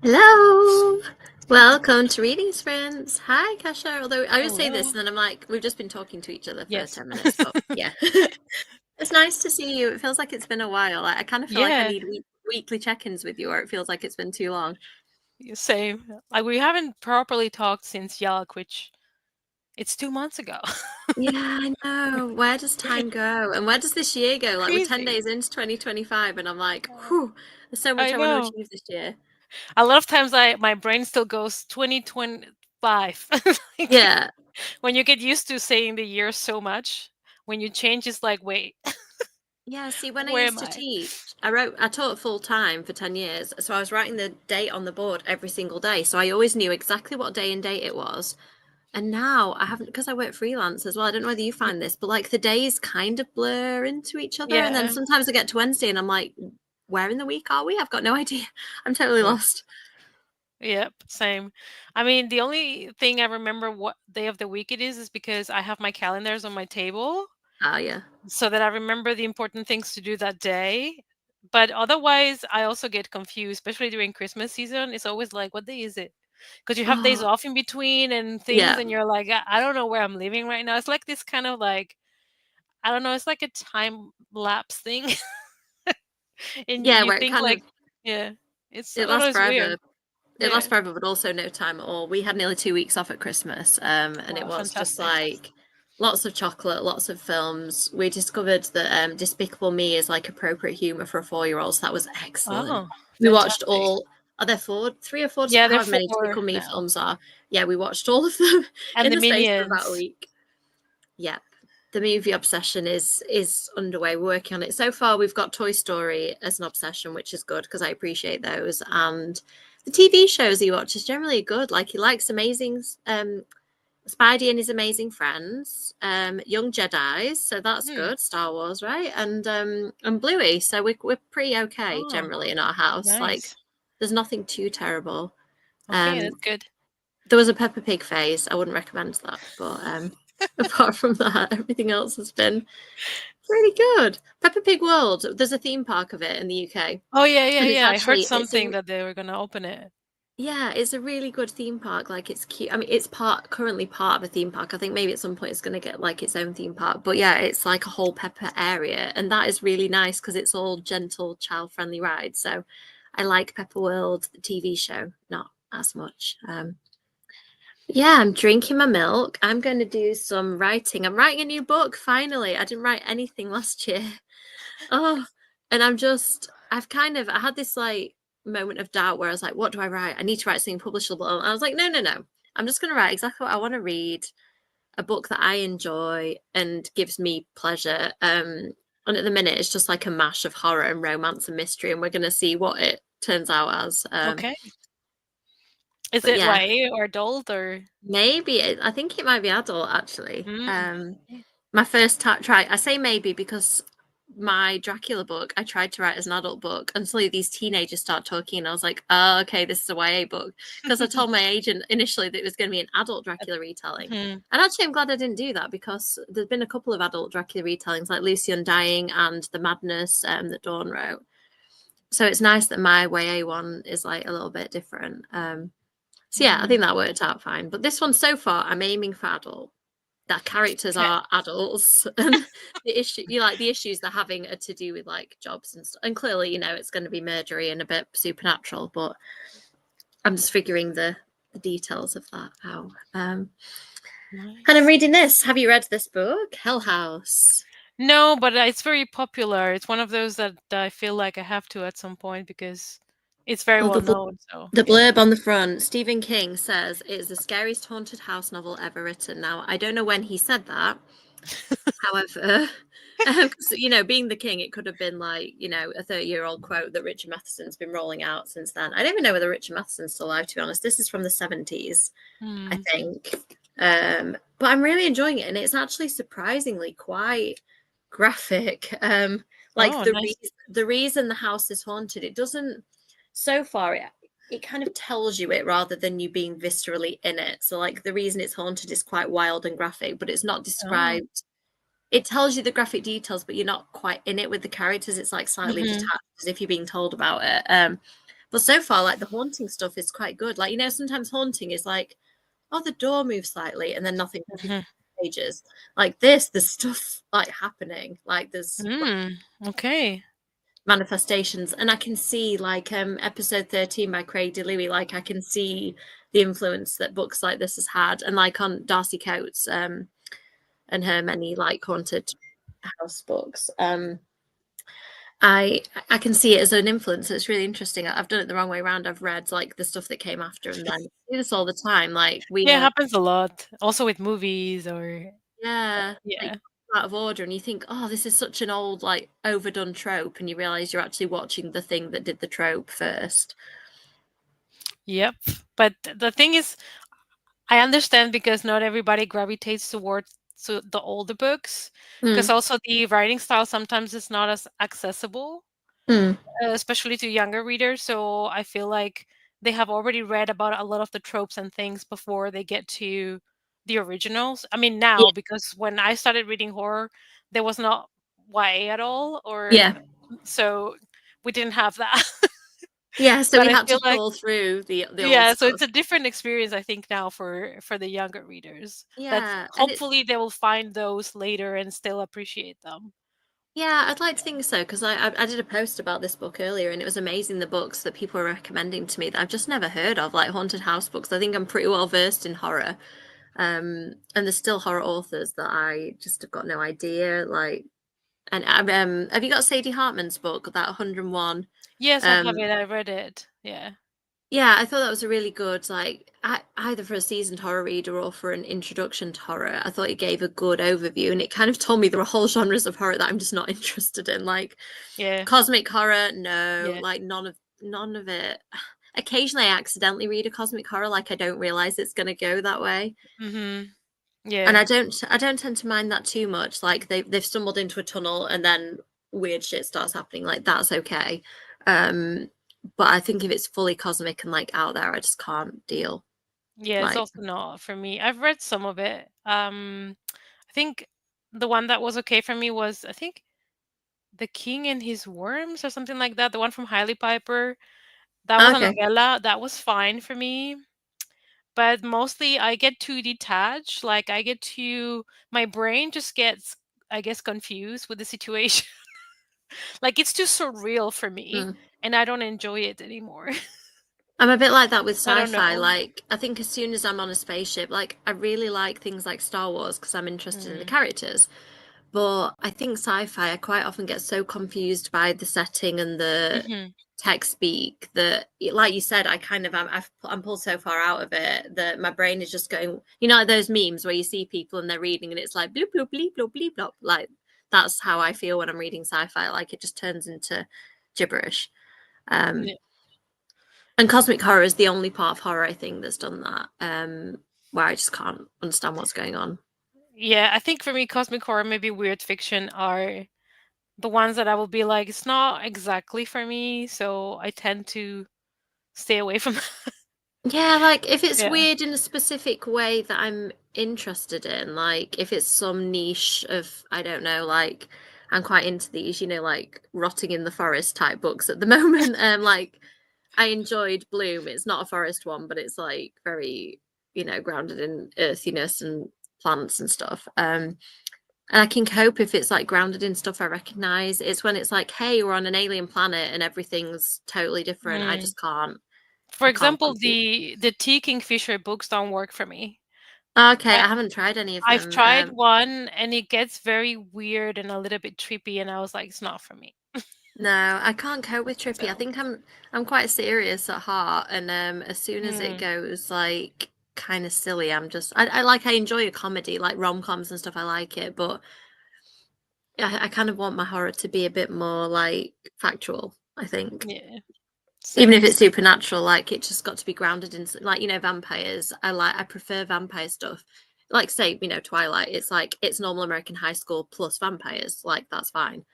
Hello, welcome to Reading Sprints. Hi, Kasha. Although I would say this, Hello. and then I'm like, we've just been talking to each other for Yes. 10 minutes, but yeah. It's nice to see you. It feels like it's been a while. I kind of feel like I Yeah, need weekly check-ins with you, or it feels like it's been too long. same. Like we haven't properly talked since Yalak, which it's 2 months ago. Yeah, I know. Where does time go? And where does this year go? Like, we're 10 Crazy. days into 2025, and I'm like, Uh, whew, there's so much I I want to know. achieve this year. A lot of times my brain still goes 2025. Like Yeah. when you get used to saying the year so much, when you change it's like, wait, Yeah, see, when I where used am to I? teach, I taught full time for 10 years. So I was writing the date on the board every single day. So I always knew exactly what day and date it was. And now I haven't, because I work freelance as well. I don't know whether you Mm, find this, but like the days kind of blur into each other. And then yeah. sometimes I get to Wednesday and I'm like, where in the week are we? I've got no idea. I'm totally Oh, lost. yep, same. I mean, the only thing I remember what day of the week it is because I have my calendars on my table Oh, yeah. so that I remember the important things to do that day. But otherwise, I also get confused, especially during Christmas season. It's always like, what day is it? Because you have days Oh, off in between and things, yeah. and you're like, I don't know where I'm living right now. It's like this kind of like, I don't know, it's like a time lapse thing. And Yeah, you where it think kind of, like, yeah, it's, I it don't know, lasts it's weird. forever. It lasts Yeah. forever, but also no time at all. We had nearly 2 weeks off at Christmas, and it Wow, was just fantastic. like lots of chocolate, lots of films. We discovered that Despicable Me is like appropriate humor for a 4-year-old, so that was excellent. Oh, We watched fantastic. all, are there four, three or four, Yeah, however many therefore Despicable Me now. films are? Yeah, we watched all of them And in the the space of about a minions. week. Yep. The movie obsession is underway. We're working on it. So far, we've got Toy Story as an obsession, which is good because I appreciate those. And the TV shows he watches generally good. Like he likes Amazing Spidey and his Amazing Friends, Young Jedi's, so that's Hmm. good. Star Wars, right? And Bluey. So we're pretty okay Oh, generally in our house. Like nice. there's nothing too terrible. Okay, Um, that's good. there was a Peppa Pig phase. I wouldn't recommend that, but apart from that, everything else has been really good. Peppa Pig World. There's a theme park of it in the UK, Oh, yeah, yeah, and yeah. I heard something that they were gonna open it. it's a really good theme park. Like it's cute. I mean, it's currently part of a theme park. I think maybe at some point it's going to get like its own theme park. But yeah, it's like a whole Peppa area, and that is really nice because it's all gentle, child-friendly rides. So I like Peppa World, the TV show, not as much. Yeah, I'm drinking my milk. I'm going to do some writing. I'm writing a new book finally. I didn't write anything last year. Oh, and I had this like moment of doubt where I was like, what do I write? I need to write something publishable. And I was like, no, no, no. I'm just going to write exactly what I want to read, a book that I enjoy and gives me pleasure. And at the minute, it's just like a mash of horror and romance and mystery, and we're going to see what it turns out as. Okay. Is But it yeah, YA or adult or I think it might be adult actually. mm. My first try, I say maybe because my Dracula book I tried to write as an adult book until these teenagers start talking, and I was like, oh, okay, this is a YA book. Because I told my agent initially that it was going to be an adult Dracula retelling. Mhm. And actually, I'm glad I didn't do that because there's been a couple of adult Dracula retellings, like Lucy Undying and The Madness that Dawn wrote. So it's nice that my YA one is like a little bit different. So yeah, I Mm. think that worked out fine. But this one so far, I'm aiming for adult. That characters Okay. are adults, and the issues they're having are to do with like jobs and stuff. And clearly, it's going to be murdery and a bit supernatural. But I'm just figuring the details of that out. And I'm Nice. reading this. Have you read this book, Hell House? No, but it's very popular. It's one of those that I feel like I have to at some point because it's very Oh, well known. So the yeah. blurb on the front, Stephen King says it is the scariest haunted house novel ever written. Now, I don't know when he said that. However, 'cause, being the king, it could have been like, a 30-year-old quote that Richard Matheson's been rolling out since then. I don't even know whether Richard Matheson's still alive, to be honest. This is from the 70s, I Hmm. think. But I'm really enjoying it, and it's actually surprisingly quite graphic. Like Oh, nice. the reason the house is haunted, it doesn't so far it kind of tells you it rather than you being viscerally in it. So like the reason it's haunted is quite wild and graphic, but it's not Oh. described. It tells you the graphic details, but you're not quite in it with the characters. It's like slightly Hmm. detached as if you're being told about it. But so far, like the haunting stuff is quite good. Like, you know, sometimes haunting is like, oh, the door moves slightly and then nothing for 50 pages. Like this, there's stuff like happening. Like there's Okay. manifestations, and I can see like episode 13 by Craig DeLuey, like I can see the influence that books like this has had, and like on Darcy Coates and her many like haunted house books. I can see it as an influence. It's really interesting. I've done it the wrong way around. I've read like the stuff that came after, and then I do this all the time. Like Yeah, it happens a lot. Also with movies or like yeah. out of order, and you think, oh, this is such an old like overdone trope, and you realize you're actually watching the thing that did the trope first. Yep. But the thing is, I understand because not everybody gravitates towards the older books, because Mm. also the writing style sometimes is not as accessible, Mm. especially to younger readers. So I feel like they have already read about a lot of the tropes and things before they get to the originals. I mean, Yeah. now, because when I started reading horror, there was not YA at all, or Yeah. so we didn't have that. Yeah. So But we I had to feel like, trawl through the old yeah, so stuff. it's a different experience, I think, now for the younger readers, that Yeah, and it's hopefully they will find those later and still appreciate them. yeah, I'd like to think so because I did a post about this book earlier, and it was amazing the books that people were recommending to me that I've just never heard of, like haunted house books. I think I'm pretty well versed in horror, and there's still horror authors that I just have got no idea. Like, and have you got Sadie Hartman's book, that 101? Yes, I have Um, it, I read it. Yeah. Yeah, I thought that was a really good, like, either for a seasoned horror reader or for an introduction to horror. I thought it gave a good overview, and it kind of told me there are whole genres of horror that I'm just not interested in, like Yeah. cosmic horror. No, Yeah. like none of it. Occasionally, I accidentally read a cosmic horror, like I don't realize it's going to go that way, Mhm. and Yeah. I don't tend to mind that too much. Like they've stumbled into a tunnel and then weird shit starts happening. Like that's okay. Um, but I think if it's fully cosmic and like out there, I just can't deal. Yeah, it's Like, also not for me. I've read some of it. I think the one that was okay for me was, I think, The King and His Worms or something like that, the one from Hailey Piper. That was a okay. novella. That was fine for me. But mostly I get too detached. Like I get too my brain just gets, I guess, confused with the situation. Like it's too surreal for me Mm. and I don't enjoy it anymore. I'm a bit like that with I don't sci-fi. know. Like, I think as soon as I'm on a spaceship, like I really like things like Star Wars because I'm interested in the Mm. characters. But I think sci-fi, I quite often get so confused by the setting and the Mhm. tech speak that, like you said, I kind of I'm pulled so far out of it that my brain is just going. You know, like those memes where you see people and they're reading and it's like bloop bloop bleep bloop bleep bloop. Like that's how I feel when I'm reading sci-fi. Like it just turns into gibberish. Um, Yeah. and cosmic horror is the only part of horror I think that's done that. Where I just can't understand what's going on. Yeah, I think for me cosmic horror, maybe weird fiction are the ones that I will be like, it's not exactly for me, so I tend to stay away from that. Yeah, like if it's Yeah. weird in a specific way that I'm interested in, like if it's some niche of, I don't know, like I'm quite into these, you know, like rotting in the forest type books at the moment. Like I enjoyed Bloom. It's not a forest one, but it's like very, you know, grounded in earthiness and plants and stuff. And I can cope if it's like grounded in stuff I recognize. It's when it's like, hey, we're on an alien planet and everything's totally different. I Mm. just can't. For I can't example, compute. the T. Kingfisher books don't work for me. Okay, I I haven't tried any of I've them. tried one and it gets very weird and a little bit trippy, and I was like, it's not for me. No, I can't cope with trippy. I So, think I'm quite serious at heart, and as soon as it mm, goes like kind of silly, I like I enjoy a comedy like rom-coms and stuff. I like it, but I kind of want my horror to be a bit more like factual. I think. yeah, Even if same. it's supernatural, like it just got to be grounded in like, you know, vampires. I prefer vampire stuff. Like say, you know, Twilight, it's like it's normal American high school plus vampires. Like that's fine.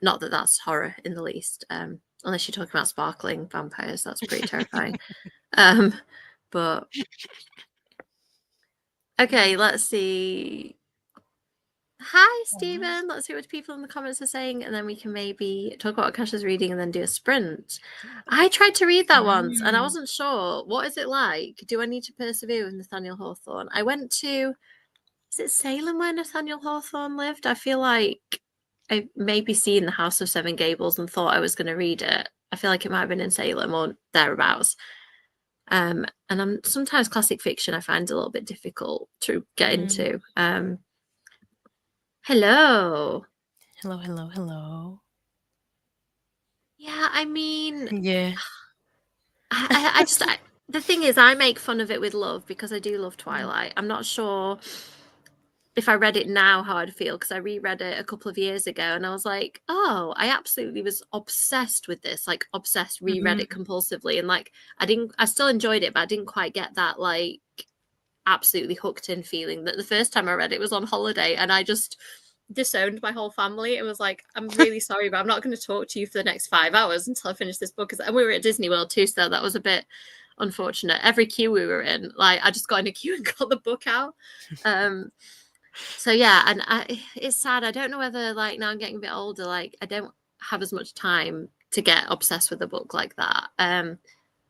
Not that that's horror in the least. Unless you're talking about sparkling vampires, that's pretty terrifying. Um, but okay, let's see. Hi, Stephen. Let's see what people in the comments are saying, and then we can maybe talk about what Kasha's reading and then do a sprint. I tried to read that once, and I wasn't sure. What is it like? Do I need to persevere with Nathaniel Hawthorne? I went to, is it Salem where Nathaniel Hawthorne lived? I feel like I maybe seen The House of Seven Gables and thought I was going to read it. I feel like it might have been in Salem or thereabouts. And I'm sometimes classic fiction I find a little bit difficult to get into. Hello. Hello. Yeah, I mean, Yeah. the thing is, I make fun of it with love because I do love Twilight. I'm not sure if I read it now how I'd feel because I reread it a couple of years ago and I was like, oh, I absolutely was obsessed with this, like obsessed, reread it compulsively. And like, I still enjoyed it, but I didn't quite get that like absolutely hooked in feeling that the first time I read it was on holiday and I just disowned my whole family and was like, I'm really sorry, but I'm not going to talk to you for the next 5 hours until I finish this book. And we were at Disney World too, so that was a bit unfortunate. Every queue we were in, like I just got in a queue and got the book out. So yeah, and it's sad. I don't know whether like now I'm getting a bit older, like I don't have as much time to get obsessed with a book like that.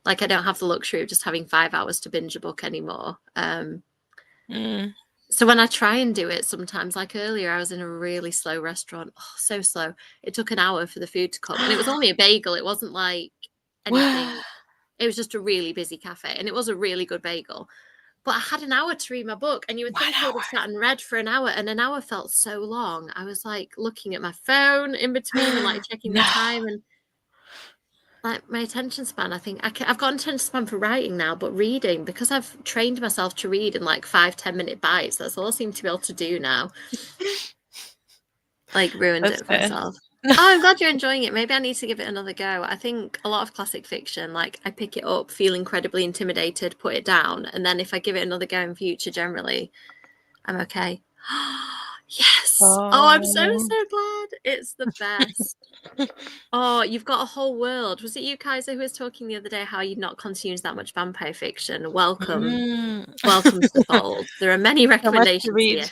Like I don't have the luxury of just having 5 hours to binge a book anymore. So when I try and do it sometimes, like earlier, I was in a really slow restaurant. Oh, so slow. It took an hour for the food to come. And it was only a bagel. It wasn't like anything. It was just a really busy cafe. And it was a really good bagel. But I had an hour to read my book. And you would think I would have sat and read for an hour. And an hour felt so long. I was like looking at my phone in between and like checking the time. And like my attention span, I think I've got an attention span for writing now, but reading, because I've trained myself to read in like 5-10 minute bites, that's all I seem to be able to do now. Like ruined it for myself. Oh, I'm glad you're enjoying it. Maybe I need to give it another go. I think a lot of classic fiction, like I pick it up, feel incredibly intimidated, put it down, and then if I give it another go in future, generally I'm okay. Yes. Oh, I'm so glad. It's the best. Oh, you've got a whole world. Was it you, Kaiser, who was talking the other day how you'd not consumed that much vampire fiction? Welcome. Welcome to the fold. There are many recommendations here.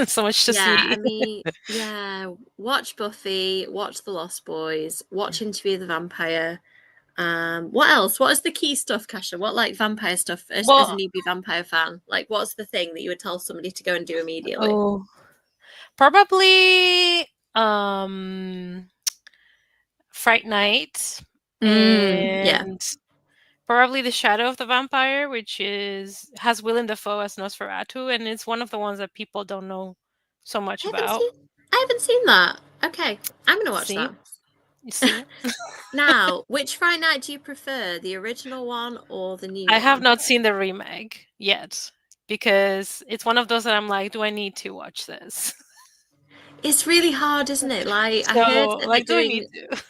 So much to see. I mean, yeah, watch Buffy, watch The Lost Boys, watch Interview with the Vampire. What else? What is the key stuff, Kasha? What like vampire stuff as a newbie vampire fan? Like what's the thing that you would tell somebody to go and do immediately? Oh, probably Fright Night and probably The Shadow of the Vampire, which has Willem Dafoe as Nosferatu, and it's one of the ones that people don't know so much about. I haven't seen that. Okay, I'm gonna watch that. You see it? Now, which Fright Night do you prefer, the original one or the new one? I have not seen the remake yet because it's one of those that I'm like, do I need to watch this? It's really hard, isn't it? Like I heard that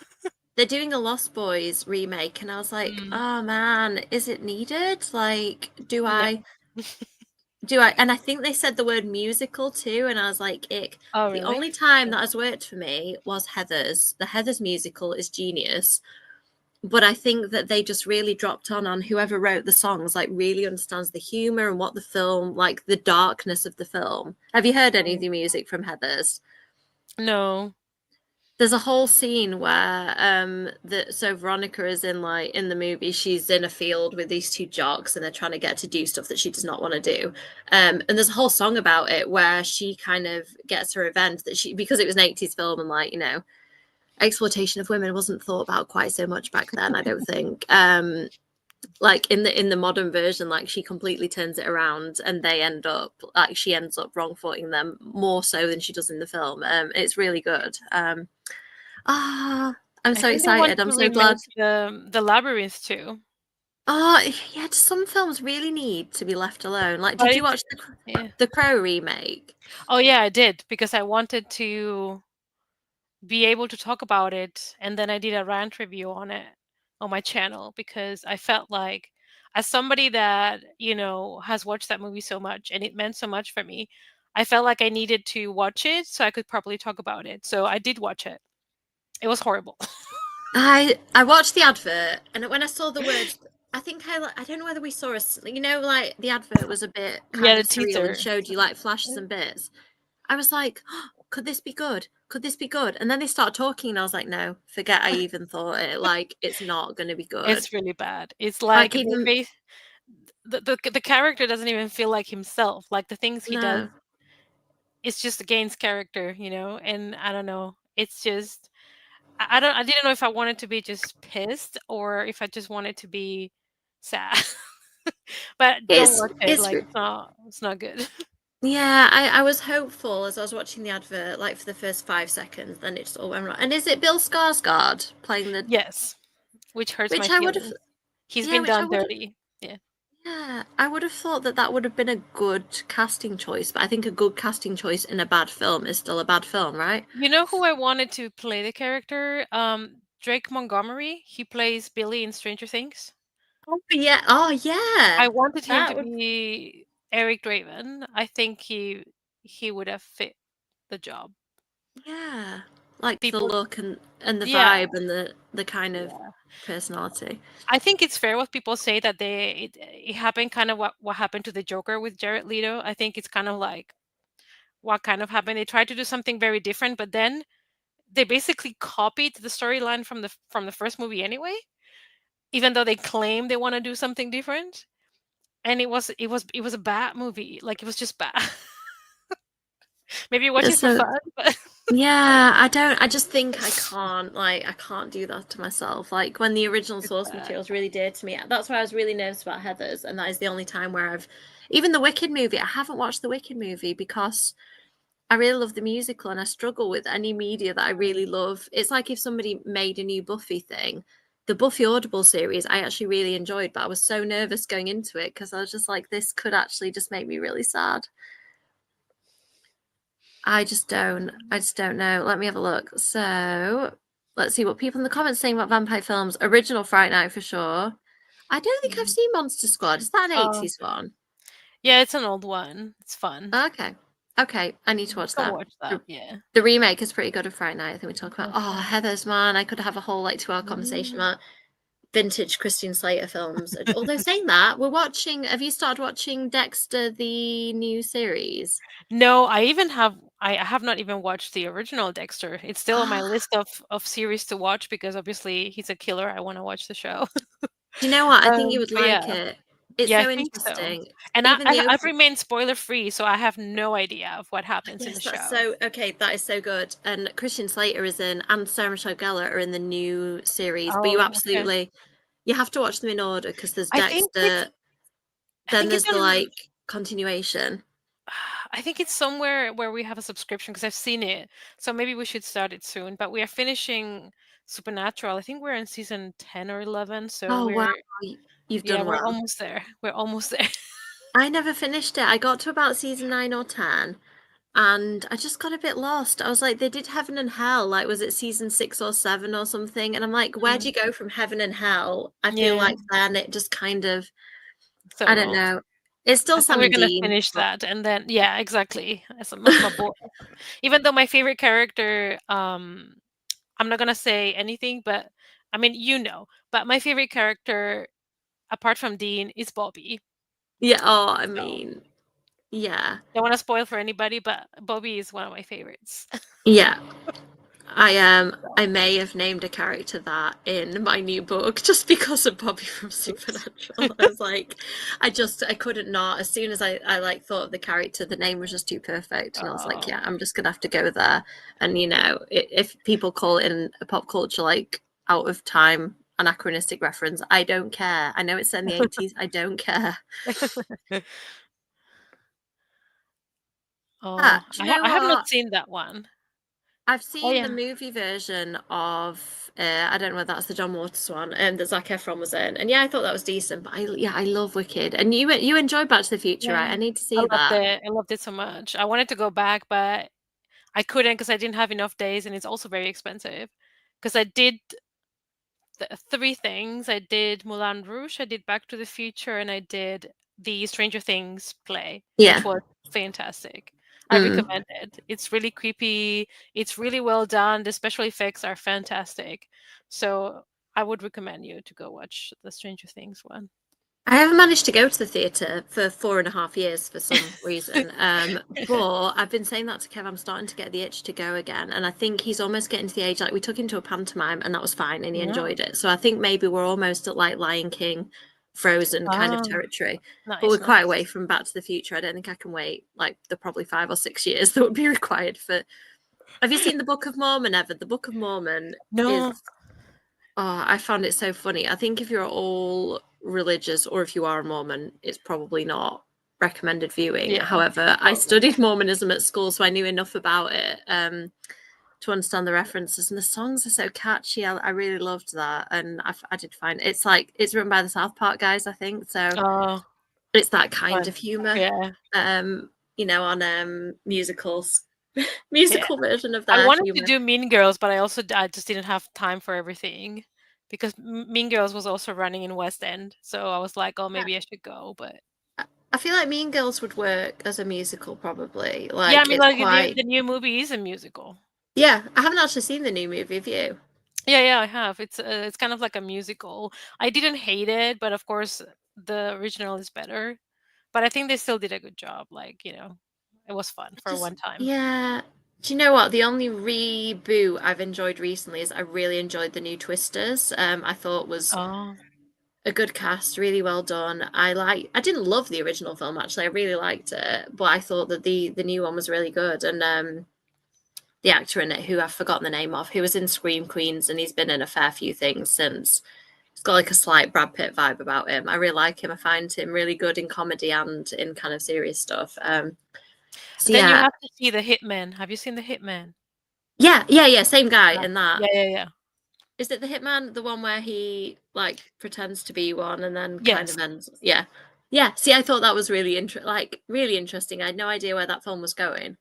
they're doing a Lost Boys remake, and I was like, oh man, is it needed? Like, do I? And I think they said the word musical too, and I was like, ick. Oh, really? The only time that has worked for me was Heathers. The Heathers musical is genius. But I think that they just really dropped on whoever wrote the songs, like really understands the humor and what the film, like the darkness of the film. Have you heard any of the music from Heathers? No. There's a whole scene where so Veronica is in the movie, she's in a field with these two jocks and they're trying to get to do stuff that she does not want to do. And there's a whole song about it where she kind of gets her revenge that because it was an 80s film and like, you know, exploitation of women wasn't thought about quite so much back then, I don't think. Like in the modern version, like she completely turns it around and she ends up wrong-footing them more so than she does in the film. It's really good. I'm so excited. I'm so glad. The Labyrinth too. Oh yeah, some films really need to be left alone. Like, did you watch the Crow remake? Oh yeah, I did, because I wanted to be able to talk about it, and then I did a rant review on it on my channel because I felt like, as somebody that, you know, has watched that movie so much and it meant so much for me, I felt like I needed to watch it so I could properly talk about it. So I did watch it. It was horrible. I watched the advert, and when I saw the words, I think I don't know whether we saw you know, like the advert was a bit kind of surreal and showed you like flashes and bits. I was like, oh, could this be good? Could this be good? And then they start talking, and I was like, no, forget I even thought it. Like, it's not going to be good. It's really bad. It's Like, like even the character doesn't even feel like himself. Like the things he does, no. it's just against character, you know. And I don't know. It's just I didn't know if I wanted to be just pissed or if I just wanted to be sad. But don't watch it. It's Like it's not good. yeah. I was hopeful as I was watching the advert, like for the first 5 seconds, then it just all went wrong. And is it Bill Skarsgård playing the? Yes, which hurts my Which I would have, feelings. He's yeah, been which I done would have. dirty. Yeah. Yeah, I would have thought that that would have been a good casting choice, but I think a good casting choice in a bad film is still a bad film, right? You know who I wanted to play the character? Drake Montgomery. He plays Billy in Stranger Things. Oh yeah, oh yeah, I wanted him that to would be Eric Draven. I think he would have fit the job. yeah, like the People, look and the yeah, vibe and the kind of yeah. personality. I think it's fair what people say that it happened kind of what happened to the Joker with Jared Leto. I think it's kind of like what kind of happened. They tried to do something very different, but then they basically copied the storyline from the first movie anyway, even though they claim they want to do something different. And it was a bad movie. Like it was just bad. Maybe you watch Yeah, it for so fun, but yeah, I just think I can't do that to myself. Like when the original it's source bad. material is really dear to me. That's why I was really nervous about Heathers, and that is the only time where I've even the Wicked movie. I haven't watched the Wicked movie because I really love the musical and I struggle with any media that I really love. It's like if somebody made a new Buffy thing. The Buffy Audible series I actually really enjoyed, but I was so nervous going into it because I was just like, this could actually just make me really sad. I just don't know. Let me have a look. So let's see what people in the comments saying about vampire films. Original Fright Night for sure. I don't think I've Mhm. seen Monster Squad. Is that an Oh, 80s one? yeah, it's an old one. It's fun. Okay. Okay, I need to watch Go that. watch that. The, Yeah. the remake is pretty good of Fright Night. I think we talk about. That's Oh, fun. Heather's man. I could have a whole like 2 hour conversation Mm. about vintage Christian Slater films. Although saying that, we're watching. Have you started watching Dexter, the new series? No, I have not even watched the original Dexter. It's still on my list of series to watch because obviously he's a killer. I want to watch the show. Do you know what? I think you would But yeah, like it. It's yeah, I so think so. interesting. And Even the I've open. remained spoiler free, so I have no idea of what happens in the Yes, that's show. so okay. That is so good. And Christian Slater is in, and Sarah Michelle Gellar are in the new series. But you Oh, okay. absolutely, you have to watch them in order because there's I think it's Dexter, I then think it's there's the on like continuation. I think it's somewhere where we have a subscription because I've seen it. So maybe we should start it soon. But we are finishing Supernatural. I think we're in season 10 or 11. So Oh wow, we're you've yeah, done we're well. almost there. We're almost there. I never finished it. I got to about season 9 or 10, and I just got a bit lost. I was like, they did Heaven and Hell. Like, was it season 6 or 7 or something? And I'm like, where do Mm, you go from Heaven and Hell? I feel yeah, like then it just kind of, so I don't wrong. know. It's still I think Sam we're and gonna Dean. finish But that and then yeah, exactly. As my boy. Even though my favorite character, I'm not gonna say anything, but I mean but my favorite character apart from Dean is Bobby. yeah, oh, I So mean, yeah, don't want to spoil for anybody, but Bobby is one of my favorites. yeah. I So, may have named a character that in my new book just because of Bobby from oops. Supernatural. I was like, I couldn't not. As soon as I like thought of the character, the name was just too perfect, and I was like, yeah, Oh. I'm just gonna have to go there. And if people call it in a pop culture like out of time anachronistic reference, I don't care. I know it's set in the 80s. I don't care. Oh, Do you know I have not what? seen that one. I've Oh seen the yeah. movie version of I don't know whether that's the John Waters one, and that Zac Efron was in, and yeah, I thought that was decent. But I love Wicked, and you enjoyed Back to the Future, right? I Yeah. need to see that. I loved it so much. I wanted to go back, but I couldn't because I didn't have enough days and it's also very expensive. Because I did three things. I did Moulin Rouge, I did Back to the Future, and I did the Stranger Things play, which Yeah. was fantastic. I Mm. recommend it. It's really creepy. It's really well done. The special effects are fantastic. So I would recommend you to go watch the Stranger Things one. I haven't managed to go to the theatre for 4.5 years for some reason. But I've been saying that to Kev. I'm starting to get the itch to go again, and I think he's almost getting to the age like we took him to a pantomime, and that was fine, and he Yeah. enjoyed it. So I think maybe we're almost at like Lion King, Frozen kind of Ah, territory, but we're nice, quite away nice. from Back to the Future. I don't think I can wait like the probably 5 or 6 years that would be required for. Have you seen the Book of Mormon ever? The Book of Mormon is. No. Oh, I found it so funny. I think if you're all religious or if you are a Mormon, it's probably not recommended viewing. Yeah, However, I probably. studied Mormonism at school, so I knew enough about it to understand the references. And the songs are so catchy. I really loved that. And I did find it's like it's written by the South Park guys, I think. So Oh, it's that kind fun. of humor, Yeah, on musicals, yeah. musical version of I their wanted to humor. do Mean Girls, but I just didn't have time for everything because Mean Girls was also running in West End, so I was like, oh, maybe I should go. But I feel like Mean Girls would work as a musical, probably. yeah, I Like mean, it's like quite. the new movie is a musical. Yeah, I haven't actually seen the new movie. Have you? Yeah, yeah, I have. It's kind of like a musical. I didn't hate it, but of course the original is better. But I think they still did a good job. Like, it was fun for Just one time. yeah. Do you know what? The only reboot I've enjoyed recently is I really enjoyed the new Twisters. I thought was Oh, a good cast, really well done. I didn't love the original film actually. I really liked it, but I thought that the new one was really good. And the actor in it, who I've forgotten the name of, who was in Scream Queens, and he's been in a fair few things since. He's got like a slight Brad Pitt vibe about him. I really like him. I find him really good in comedy and in kind of serious stuff. So then you yeah, have to see The Hitman. Have you seen The Hitman? yeah. Same guy Yeah, in that. yeah, yeah, yeah. Is it the Hitman, the one where he like pretends to be one and then kind Yes. of ends? Yeah, yeah. See, I thought that was really interesting. I had no idea where that film was going.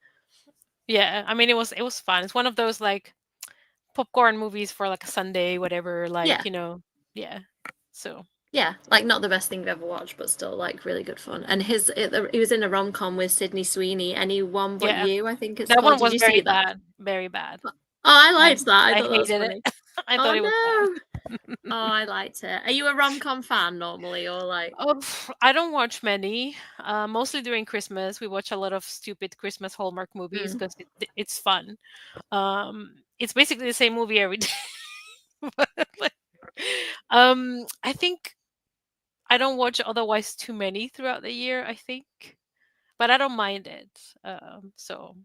Yeah. I mean, it was fun. It's one of those like popcorn movies for like a Sunday, whatever. Yeah, Like, yeah. So yeah. Like not the best thing I've ever watched, but still like really good fun. And he was in a rom com with Sydney Sweeney. Anyone but yeah, you, I think it's that called. one Did was you very see that? bad, very bad. Oh, I I liked that. I I thought that was hated it. funny. I Oh thought it was no. bad. Oh, I liked it. Are you a rom-com fan normally or like Oh, I don't watch many. Mostly during Christmas, we watch a lot of stupid Christmas Hallmark movies mm. because it's fun. It's basically the same movie every day. But, I think I don't watch otherwise too many throughout the year. I think, but I don't mind it. So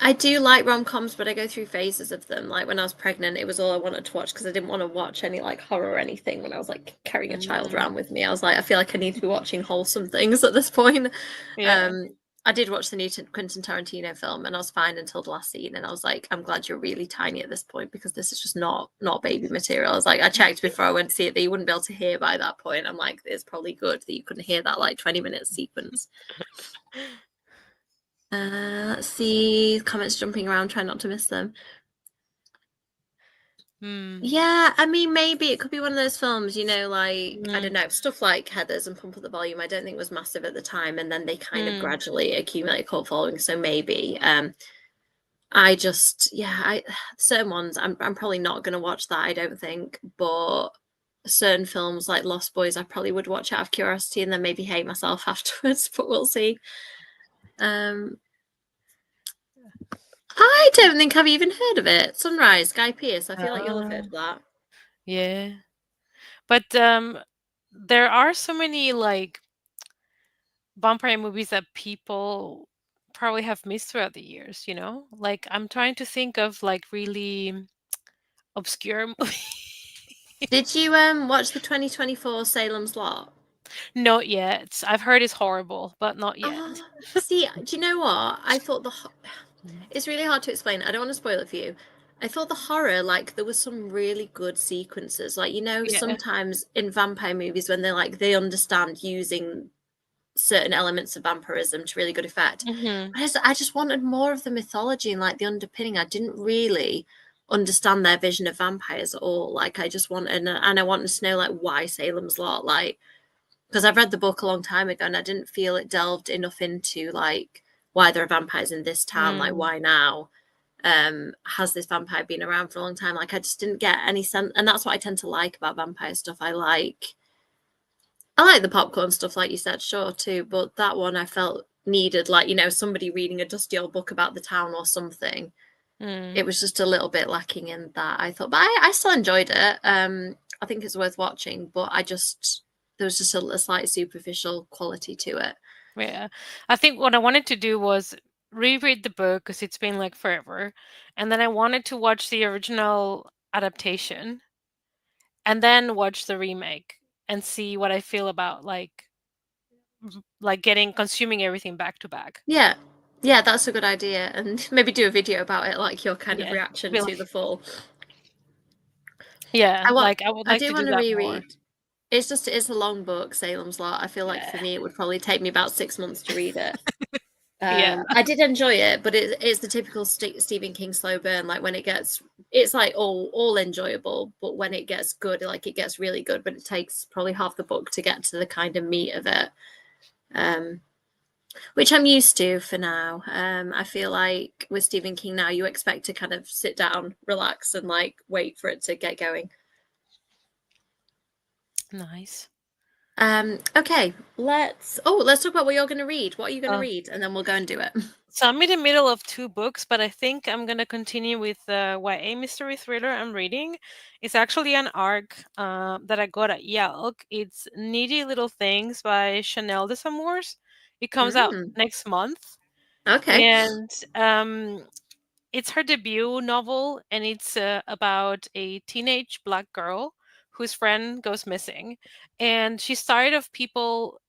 I do like rom-coms, but I go through phases of them. Like when I was pregnant, it was all I wanted to watch because I didn't want to watch any like horror or anything when I was like carrying a child mm, around with me. I was like, I feel like I need to be watching wholesome things at this point. yeah. Um, I did watch the new Quentin Tarantino film and I was fine until the last scene. And I was like, I'm glad you're really tiny at this point because this is just not baby material. I was like, I checked before I went to see it that you wouldn't be able to hear by that point. I'm like, it's probably good that you couldn't hear that like 20-minute sequence. Let's see comments jumping around, try not to miss them. Hmm. Yeah, I mean, maybe it could be one of those films, like, I don't Mm, know, stuff like Heathers and Pump Up the Volume, I don't think was massive at the time, and then they kind of mm, gradually accumulate a cult following, so maybe. I just, yeah, certain ones, I'm probably not going to watch that, I don't think, but certain films like Lost Boys, I probably would watch out of curiosity and then maybe hate myself afterwards, but we'll see. Um, I don't think I've even heard of it. Sunrise, Guy Pearce. I feel like you'll have heard ah, of that. yeah. But there are so many like vampire movies that people probably have missed throughout the years. Like I'm trying to think of like really obscure movies. Did you watch the 2024 Salem's Lot? Not yet. I've heard it's horrible, but not yet. See, do you know what? I thought Mm. it's really hard to explain. I don't want to spoil it for you. I thought the horror, like there was some really good sequences. Like, Yeah. sometimes in vampire movies when they understand using certain elements of vampirism to really good effect. Hmm. I just wanted more of the mythology and like the underpinning. I didn't really understand their vision of vampires at all. Like I just wanted, and I wanted to know like why Salem's Lot, like because I've read the book a long time ago and I didn't feel it delved enough into like why there are vampires in this town, like Mm. why now. Has this vampire been around for a long time? Like I just didn't get any sense, and that's what I tend to like about vampire stuff. I like the popcorn stuff, like you said, sure too. But that one I felt needed, like, you know, somebody reading a dusty old book about the town or something. It Mm. was just a little bit lacking in that, I thought. But I still enjoyed it. I think it's worth watching, but there was just a slight superficial quality to it. Yeah. I think what I wanted to do was reread the book because it's been like forever. And then I wanted to watch the original adaptation and then watch the remake and see what I feel about like consuming everything back to back. Yeah. Yeah, that's a good idea. And maybe do a video about it, like your kind of Yeah. reaction Be to like, the full. yeah, I want like I would I like do to want do to that more. reread. It's a long book, Salem's Lot. I feel like Yeah. for me it would probably take me about 6 months to read it. Yeah. I did enjoy it, but it's the typical Stephen King slow burn. Like when it's like all enjoyable, but when it gets good, like it gets really good, but it takes probably half the book to get to the kind of meat of it, which I'm used to for now. I feel like with Stephen King now, you expect to kind of sit down, relax, and like wait for it to get going. Nice. Okay, let's talk about what you're going to read. What are you going to Uh, read, and then we'll go and do it. so I'm in the middle of two books, but I think I'm gonna continue with the YA mystery thriller I'm reading. It's actually an arc that I got at Yelk. It's Needy Little Things by Chanel de Samours. It comes out Mm, next month, okay. and it's her debut novel, and it's about a teenage black girl whose friend goes missing, and she's tired of people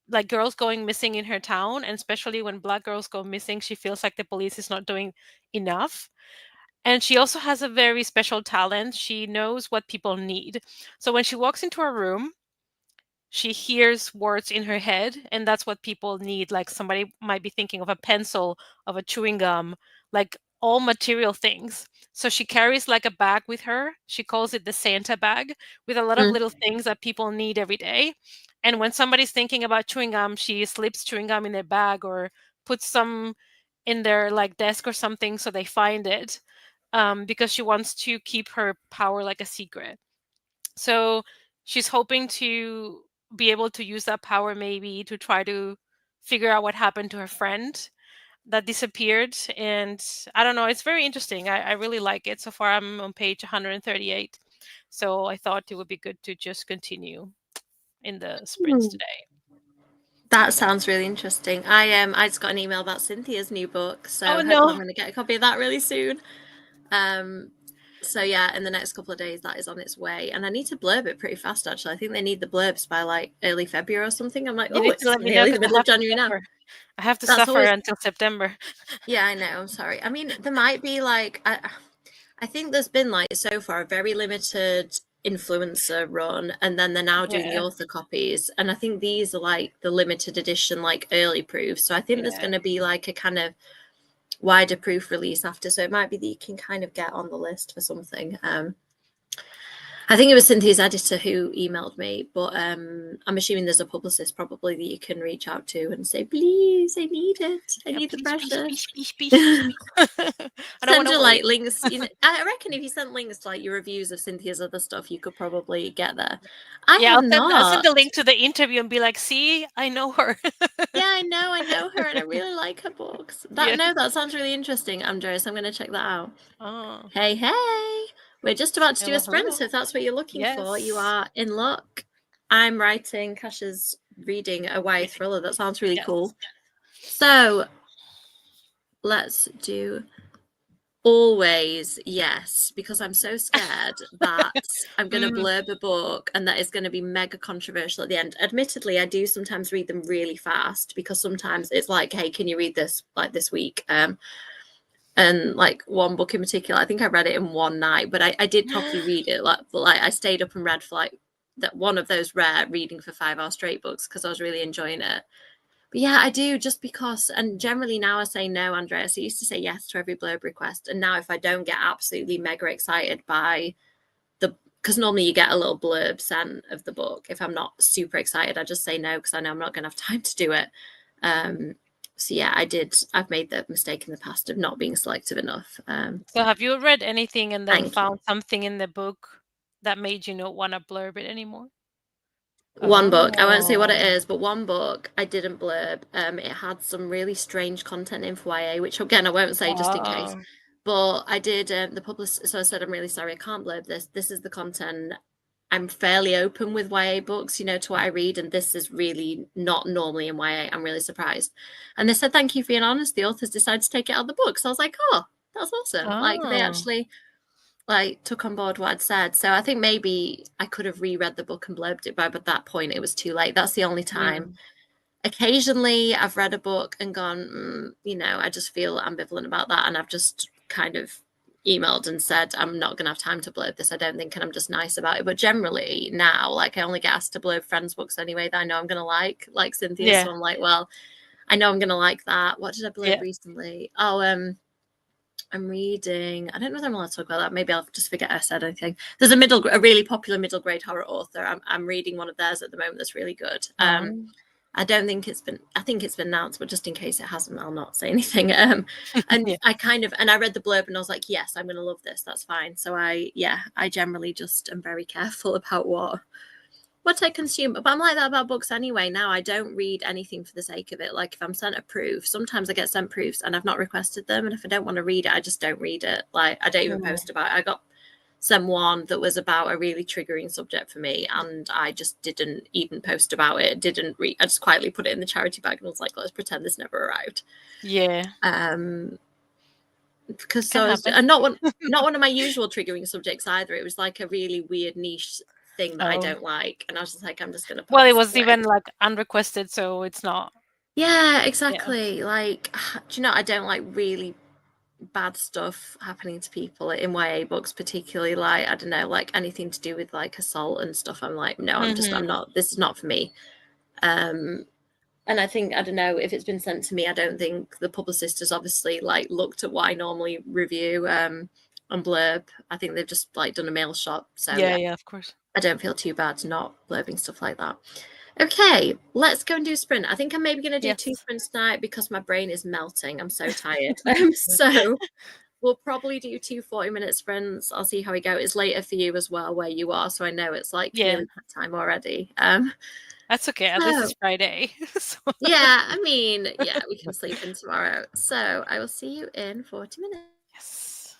like girls going missing in her town, and especially when black girls go missing, she feels like the police is not doing enough. And she also has a very special talent. She knows what people need. So when she walks into a room, she hears words in her head, and that's what people need. Like somebody might be thinking of a pencil, of a chewing gum, like all material things. So she carries like a bag with her. She calls it the Santa bag, with a lot of Mm, little things that people need every day. And when somebody's thinking about chewing gum, she slips chewing gum in their bag or puts some in their like desk or something so they find it, because she wants to keep her power like a secret. So she's hoping to be able to use that power maybe to try to figure out what happened to her friend that disappeared. And I don't know, it's very interesting. I really like it. So far, I'm on page 138. So I thought it would be good to just continue in the sprints mm. today. That sounds really interesting. I just got an email about Cynthia's new book, Oh, so hopefully I'm no. going to get a copy of that really soon. Um, so yeah, in the next couple of days that is on its way, and I need to blurb it pretty fast. Actually, I think they need the blurbs by like early February or something. I'm like, You oh, need to it's let me know nearly the because middle of January now. I have to That's suffer always until September. Yeah, I know. I'm sorry. I mean, there might be like I think there's been like so far a very limited influencer run, and then they're now doing the Yeah. author copies, and I think these are like the limited edition, like early proofs. So I think there's Yeah. going to be like a kind of wider proof release after, so it might be that you can kind of get on the list for something. I think it was Cynthia's editor who emailed me, but I'm assuming there's a publicist probably that you can reach out to and say, please, I need it. I Yeah, need the please, please, pressure. please, please, please, please, please. I don't want Send to her wait. like links. You know, I reckon if you sent links to like your reviews of Cynthia's other stuff, you could probably get there. I Yeah, have I'll send not. the link to the interview and be like, "See, I know her." Yeah, I know her, and I really like her books. Yeah. That sounds really interesting, Andres. I'm going to check that out. Oh, Hey, hey, we're just about to do a hello, sprint, hello. so if that's what you're looking for, you Yes. are in luck. I'm writing, Kasha's reading a YA thriller. That sounds really Yes. cool. So let's do always yes, because I'm so scared that I'm going to Mm, blurb a book and that it's going to be mega controversial at the end. Admittedly, I do sometimes read them really fast because sometimes it's like, hey, can you read this like this week? And like one book in particular, I think I read it in one night, but I did properly read it. Like I stayed up and read for like that one of those rare reading for 5 hour straight books because I was really enjoying it. But yeah, I do just because, and generally now I say no, Andreas. I used to say yes to every blurb request. And now if I don't get absolutely mega excited by because normally you get a little blurb sent of the book. If I'm not super excited, I just say no because I know I'm not going to have time to do it. So yeah, I've made the mistake in the past of not being selective enough. so, have you read anything and then Thank you. found something in the book that made you not want to blurb it anymore? One book. I won't say what it Oh. is, but one book I didn't blurb. It had some really strange content in for YA, which again I won't say just in case. Oh. But I did the publicist, so I said I'm really sorry, I can't blurb this. This is the content. I'm fairly open with YA books, you know, to what I read, and this is really not normally in YA. I'm really surprised. And they said, thank you for being honest. The authors decided to take it out of the book. So I was like, oh, that's awesome. Like they Oh. actually like took on board what I'd said. So I think maybe I could have reread the book and blurbed it, but at that point it was too late. That's the only time. Mm. Occasionally I've read a book and gone, you know, I just feel ambivalent about that, and I've just kind of emailed and said I'm not going to have time to blurb this, I don't think, and I'm just nice about it. But generally now, like, I only get asked to blurb friends' books anyway that I know I'm going to like Cynthia. Yeah. So I'm like, well, I know I'm going to like that. What did I blurb Yeah. recently? Oh, I'm reading. I don't know if I'm allowed to talk about that. Maybe I'll just forget I said anything. There's a really popular middle grade horror author. I'm reading one of theirs at the moment that's really good. I don't think it's been. I think it's been announced, but just in case it hasn't, I'll not say anything. And Yeah. I read the blurb and I was like, yes, I'm going to love this. That's fine. So I generally just am very careful about what I consume. But I'm like that about books anyway. Now I don't read anything for the sake of it. Like if I'm sent a proof, sometimes I get sent proofs and I've not requested them. And if I don't want to read it, I just don't read it. Like I don't even post about it. I got sent one that was about a really triggering subject for me, and I just didn't even post about it. Didn't read. I just quietly put it in the charity bag and was like, let's pretend this never arrived. Yeah. Because Can so happen. and not one of my usual triggering subjects either. It was like a really weird niche thing that I Oh. don't like, and I was just like, I'm just gonna put Well, it this was away. even like unrequested, so it's not. Yeah, Yeah. exactly. Like, do you know, I don't like really bad stuff happening to people in YA books, particularly like, I don't know, like anything to do with like assault and stuff. I'm like, no, I'm not, this is not for me. And I think, I don't know, if it's been sent to me, I don't think the publicist has obviously like looked at what I normally review on blurb. I think they've just like done a mail shot. So Yeah. yeah, Yeah. Of course. I don't feel too bad not blurbing stuff like that. Okay, let's go and do a sprint. I think I'm maybe going to do 2 Yes. sprints tonight because my brain is melting. I'm so tired. So we'll probably do 2 40-minute sprints. I'll see how we go. It's later for you as well where you are, so I know it's like Yeah. nearly time already. That's okay. At least it's So Friday. So. yeah, I mean, yeah, we can sleep in tomorrow. So I will see you in 40 minutes. Yes.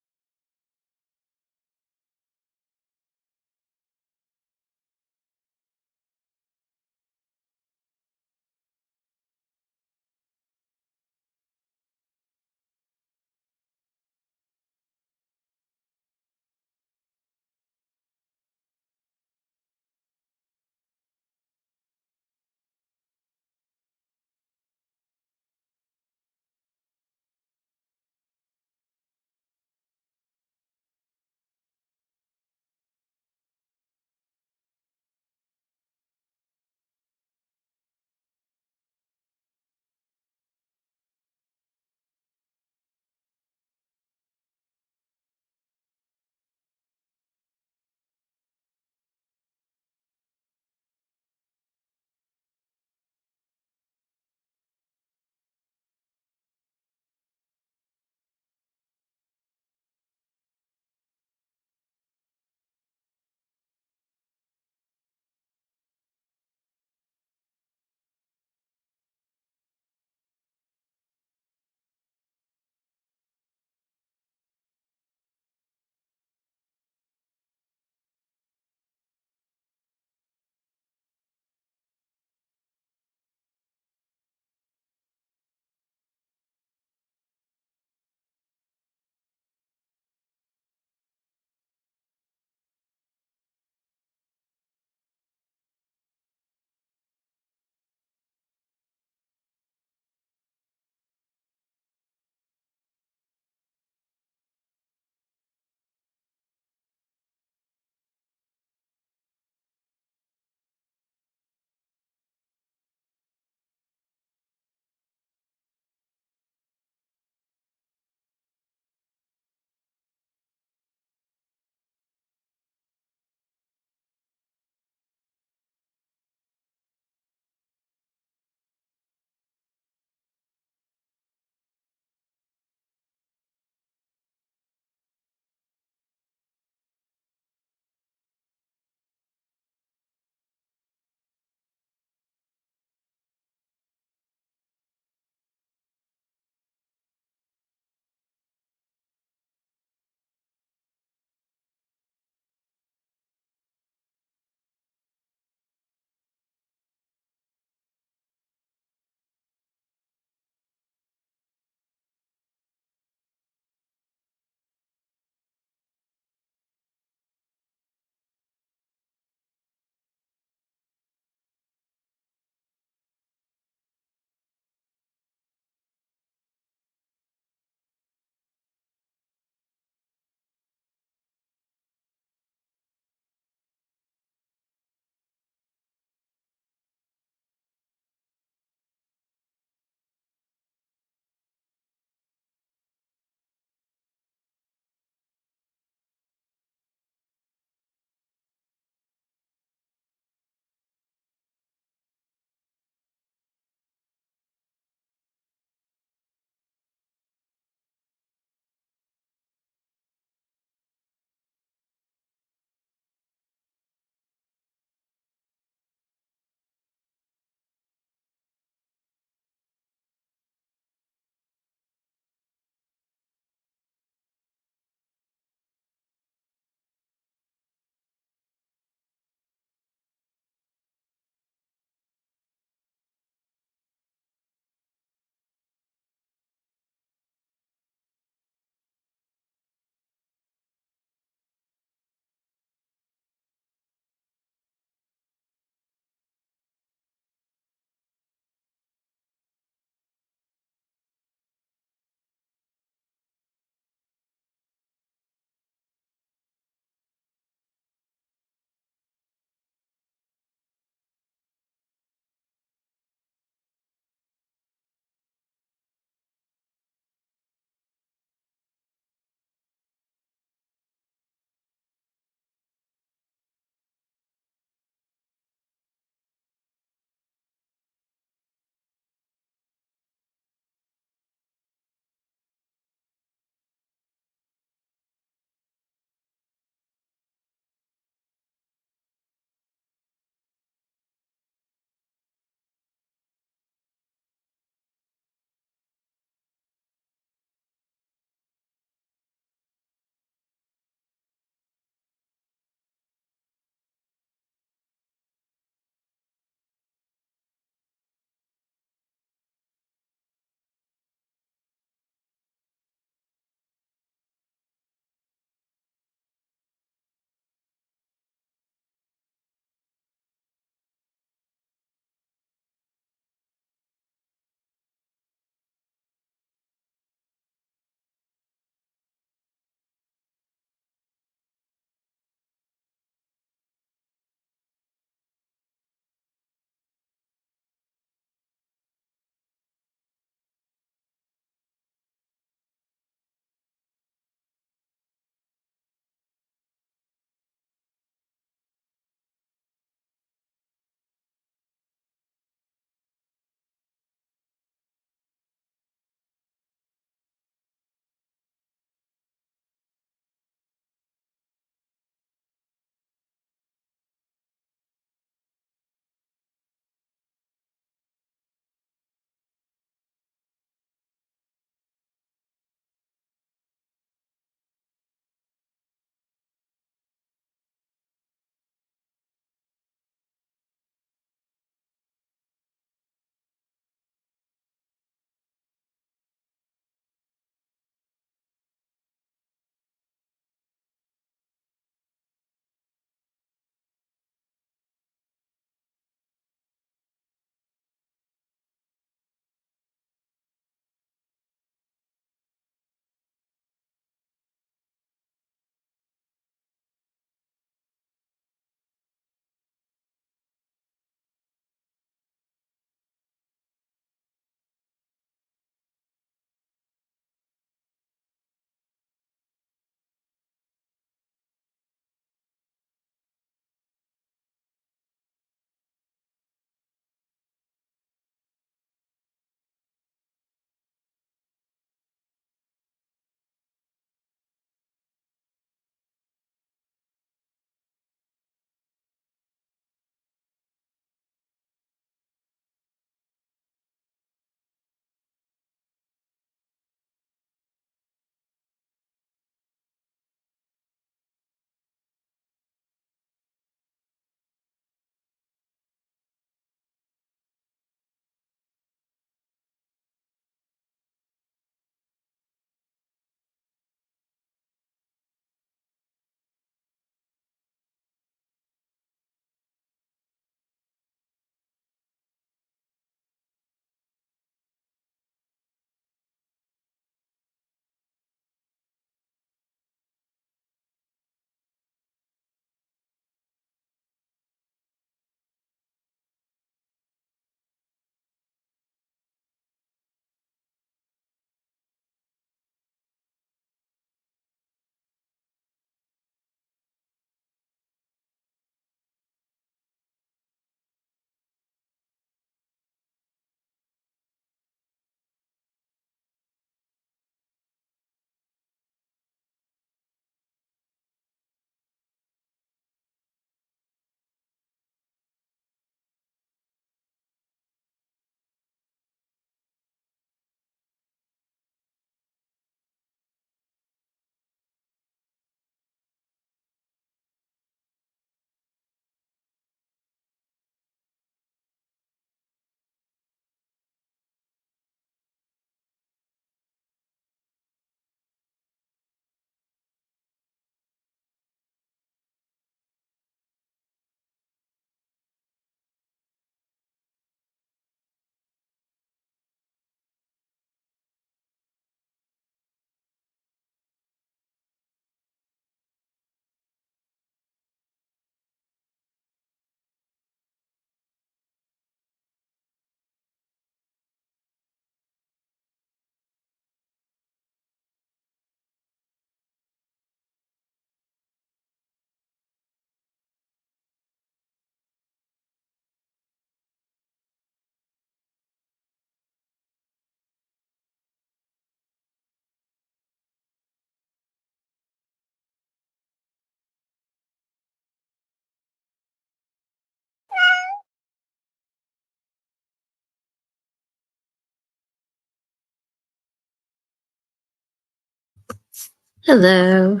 Hello.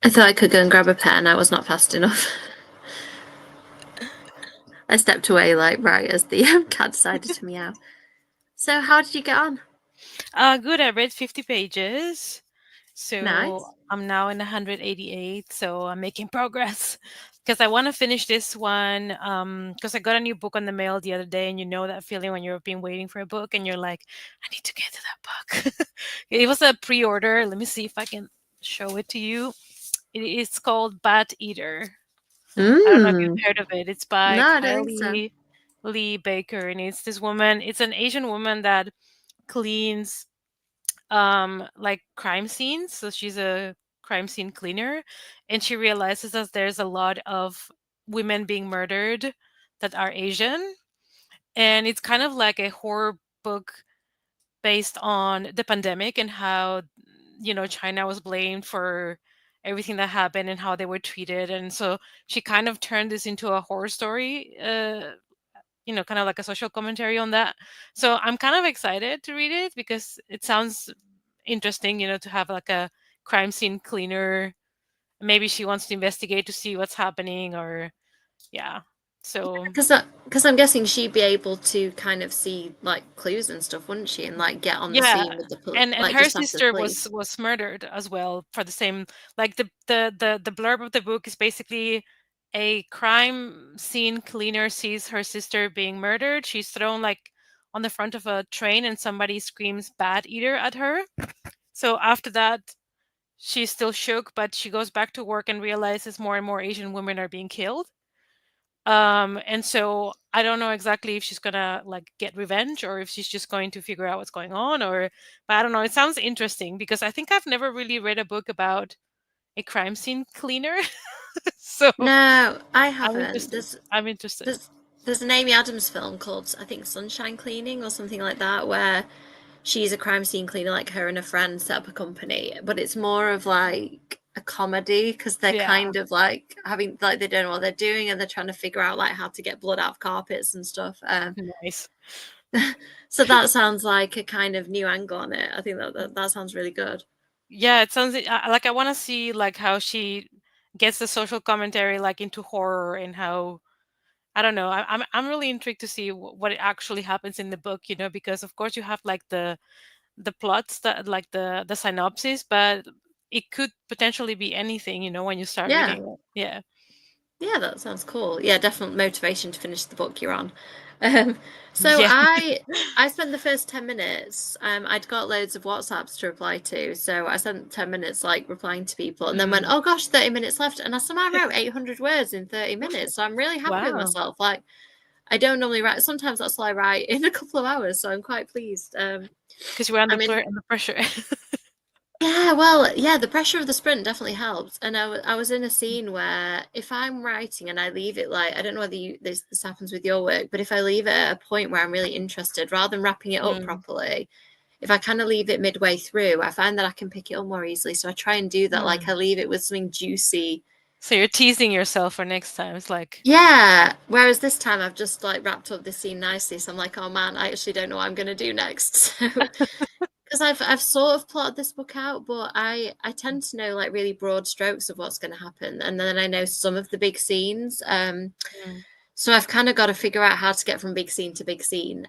I thought I could go and grab a pen. I was not fast enough. I stepped away like right as the cat decided to meow. So how did you get on? Good. I read 50 pages. So Nice. I'm now in 188. So I'm making progress because I want to finish this one. Because I got a new book on the mail the other day, and you know that feeling when you've been waiting for a book and you're like, I need to get to that book. It was a pre-order. Let me see if I can show it to you. It's called Bat Eater. I don't know if you've Mmm. heard of it. It's by No, I don't think so. Kylie Lee Baker, and it's this woman. It's an Asian woman that cleans like crime scenes. So she's a crime scene cleaner, and she realizes that there's a lot of women being murdered that are Asian, and it's kind of like a horror book based on the pandemic and how China was blamed for everything that happened and how they were treated. And so she kind of turned this into a horror story, kind of like a social commentary on that. So I'm kind of excited to read it because it sounds interesting, to have like a crime scene cleaner. Maybe she wants to investigate to see what's happening, or yeah. So Because I'm guessing she'd be able to kind of see like clues and stuff, wouldn't she? And like get on the yeah, scene with the and like her just after the sister was police. was murdered as well for the same, like the blurb of the book is basically a crime scene cleaner sees her sister being murdered. She's thrown like on the front of a train and somebody screams "Bat Eater" at her. So after that, she's still shook, but she goes back to work and realizes more and more Asian women are being killed. And so I don't know exactly if she's gonna like get revenge or if she's just going to figure out what's going on, or but I don't know. It sounds interesting because I think I've never really read a book about a crime scene cleaner. So No, I I'm haven't. interested. I'm interested. There's there's an Amy Adams film called I think Sunshine Cleaning or something like that where she's a crime scene cleaner, like her and a friend set up a company, but it's more of like a comedy because they're Yeah. kind of like having like they don't know what they're doing and they're trying to figure out like how to get blood out of carpets and stuff. Nice. So that sounds like a kind of new angle on it. I think that sounds really good. Yeah, it sounds like I want to see like how she gets the social commentary like into horror and how I don't know. I'm really intrigued to see what actually happens in the book, because of course you have like the plots that like the synopsis, but it could potentially be anything, when you start Yeah. reading it. Yeah. Yeah, that sounds cool. Yeah, definite motivation to finish the book you're on. Um, so Yeah. I spent the first 10 minutes, I'd got loads of WhatsApps to reply to, so I spent 10 minutes like replying to people and then went, Mm. oh gosh, 30 minutes left. And I somehow wrote 800 words in 30 minutes. So I'm really happy with Wow. myself. Like I don't normally write, sometimes that's all I write in a couple of hours, so I'm quite pleased. Because you were I mean, under pressure. yeah, well, yeah, the pressure of the sprint definitely helped. And I was in a scene where if I'm writing and I leave it like, I don't know whether this happens with your work, but if I leave it at a point where I'm really interested, rather than wrapping it up Mm. properly, if I kind of leave it midway through, I find that I can pick it up more easily. So I try and do that. Like Mm. I leave it with something juicy. So you're teasing yourself for next time. It's like, Yeah. Whereas this time I've just like wrapped up this scene nicely. So I'm like, oh man, I actually don't know what I'm going to do next. So because I've sort of plotted this book out, but I tend to know like really broad strokes of what's going to happen, and then I know some of the big scenes. mm, So I've kind of got to figure out how to get from big scene to big scene,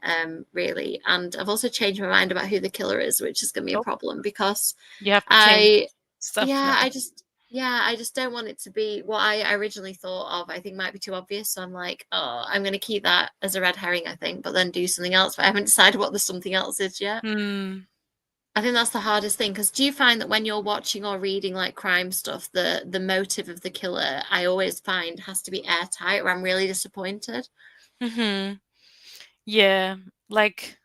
really. And I've also changed my mind about who the killer is, which is going to be a oh, problem because you have to change I, stuff yeah, now. I just don't want it to be what I originally thought of. I think might be too obvious. So I'm like, oh, I'm going to keep that as a red herring, I think, but then do something else. But I haven't decided what the something else is yet. Hmm. I think that's the hardest thing because do you find that when you're watching or reading like crime stuff, the motive of the killer, I always find has to be airtight or I'm really disappointed. Hmm. Yeah. Like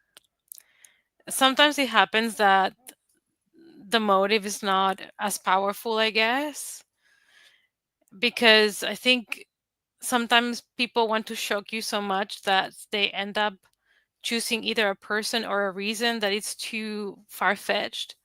sometimes it happens that the motive is not as powerful, I guess, because I think sometimes people want to shock you so much that they end up choosing either a person or a reason that it's too far fetched.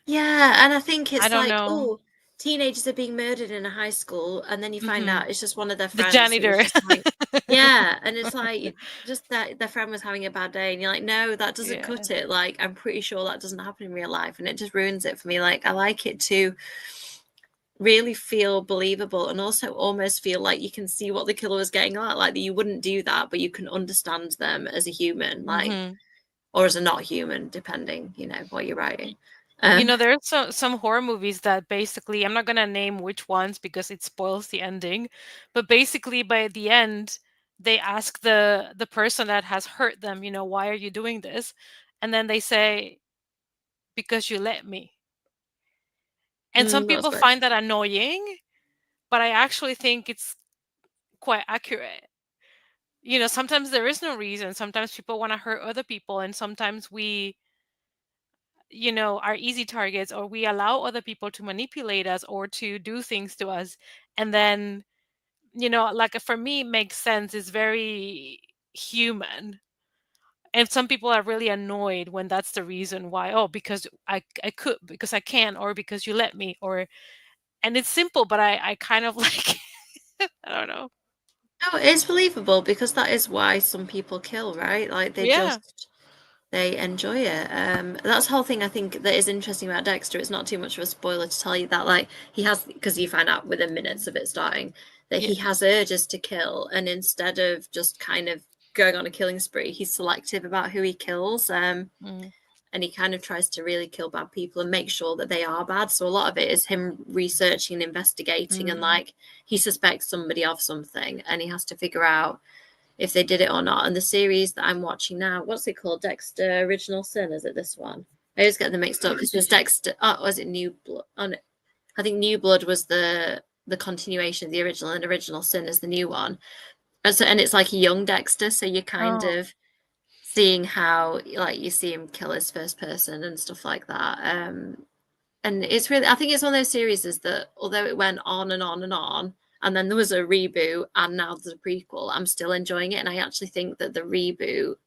Yeah, and I think I it's don't like, know. oh, teenagers are being murdered in a high school, and then you find Hmm. out it's just one of their The friends who was janitor. just having, yeah, and it's like just that their friend was having a bad day, and you're like, no, that doesn't Yeah. cut it. Like, I'm pretty sure that doesn't happen in real life, and it just ruins it for me. Like, I like it to really feel believable and also almost feel like you can see what the killer was getting at, like that you wouldn't do that, but you can understand them as a human, like, Hmm. or as a not human, depending, what you're writing. You Um, know, there are some horror movies that basically, I'm not gonna name which ones because it spoils the ending, but basically by the end, they ask the person that has hurt them, why are you doing this? And then they say, because you let me. And some what's people the word? find that annoying, but I actually think it's quite accurate. Sometimes there is no reason. Sometimes people want to hurt other people, and sometimes we, are easy targets, or we allow other people to manipulate us or to do things to us. And then, like for me, it makes sense. It's very human. And some people are really annoyed when that's the reason why. Oh, because I could, because I can, or because you let me, and it's simple, but I kind of like I don't know. No, it's believable because that is why some people kill, right? Like Yeah. they enjoy it. That's the whole thing I think that is interesting about Dexter. It's not too much of a spoiler to tell you that, like, he has, because you find out within minutes of it starting that Yeah. he has urges to kill, and instead of just kind of going on a killing spree, he's selective about who he kills. Mm, And he kind of tries to really kill bad people and make sure that they are bad. So a lot of it is him researching and investigating, and mm. like he suspects somebody of something, and he has to figure out if they did it or not. And the series that I'm watching now, what's it called? Dexter Original Sin, is it this one? I always get them mixed up because there's Dexter. Oh, was it New Blood? Oh, no. I think New Blood was the continuation of the original, and Original Sin is the new one. And it's like a young Dexter, so you're kind Oh. of seeing how, like, you see him kill his first person and stuff like that. And it's really, I think it's one of those series is that although it went on and on and on, and then there was a reboot and now there's a prequel, I'm still enjoying it. And I actually think that the reboot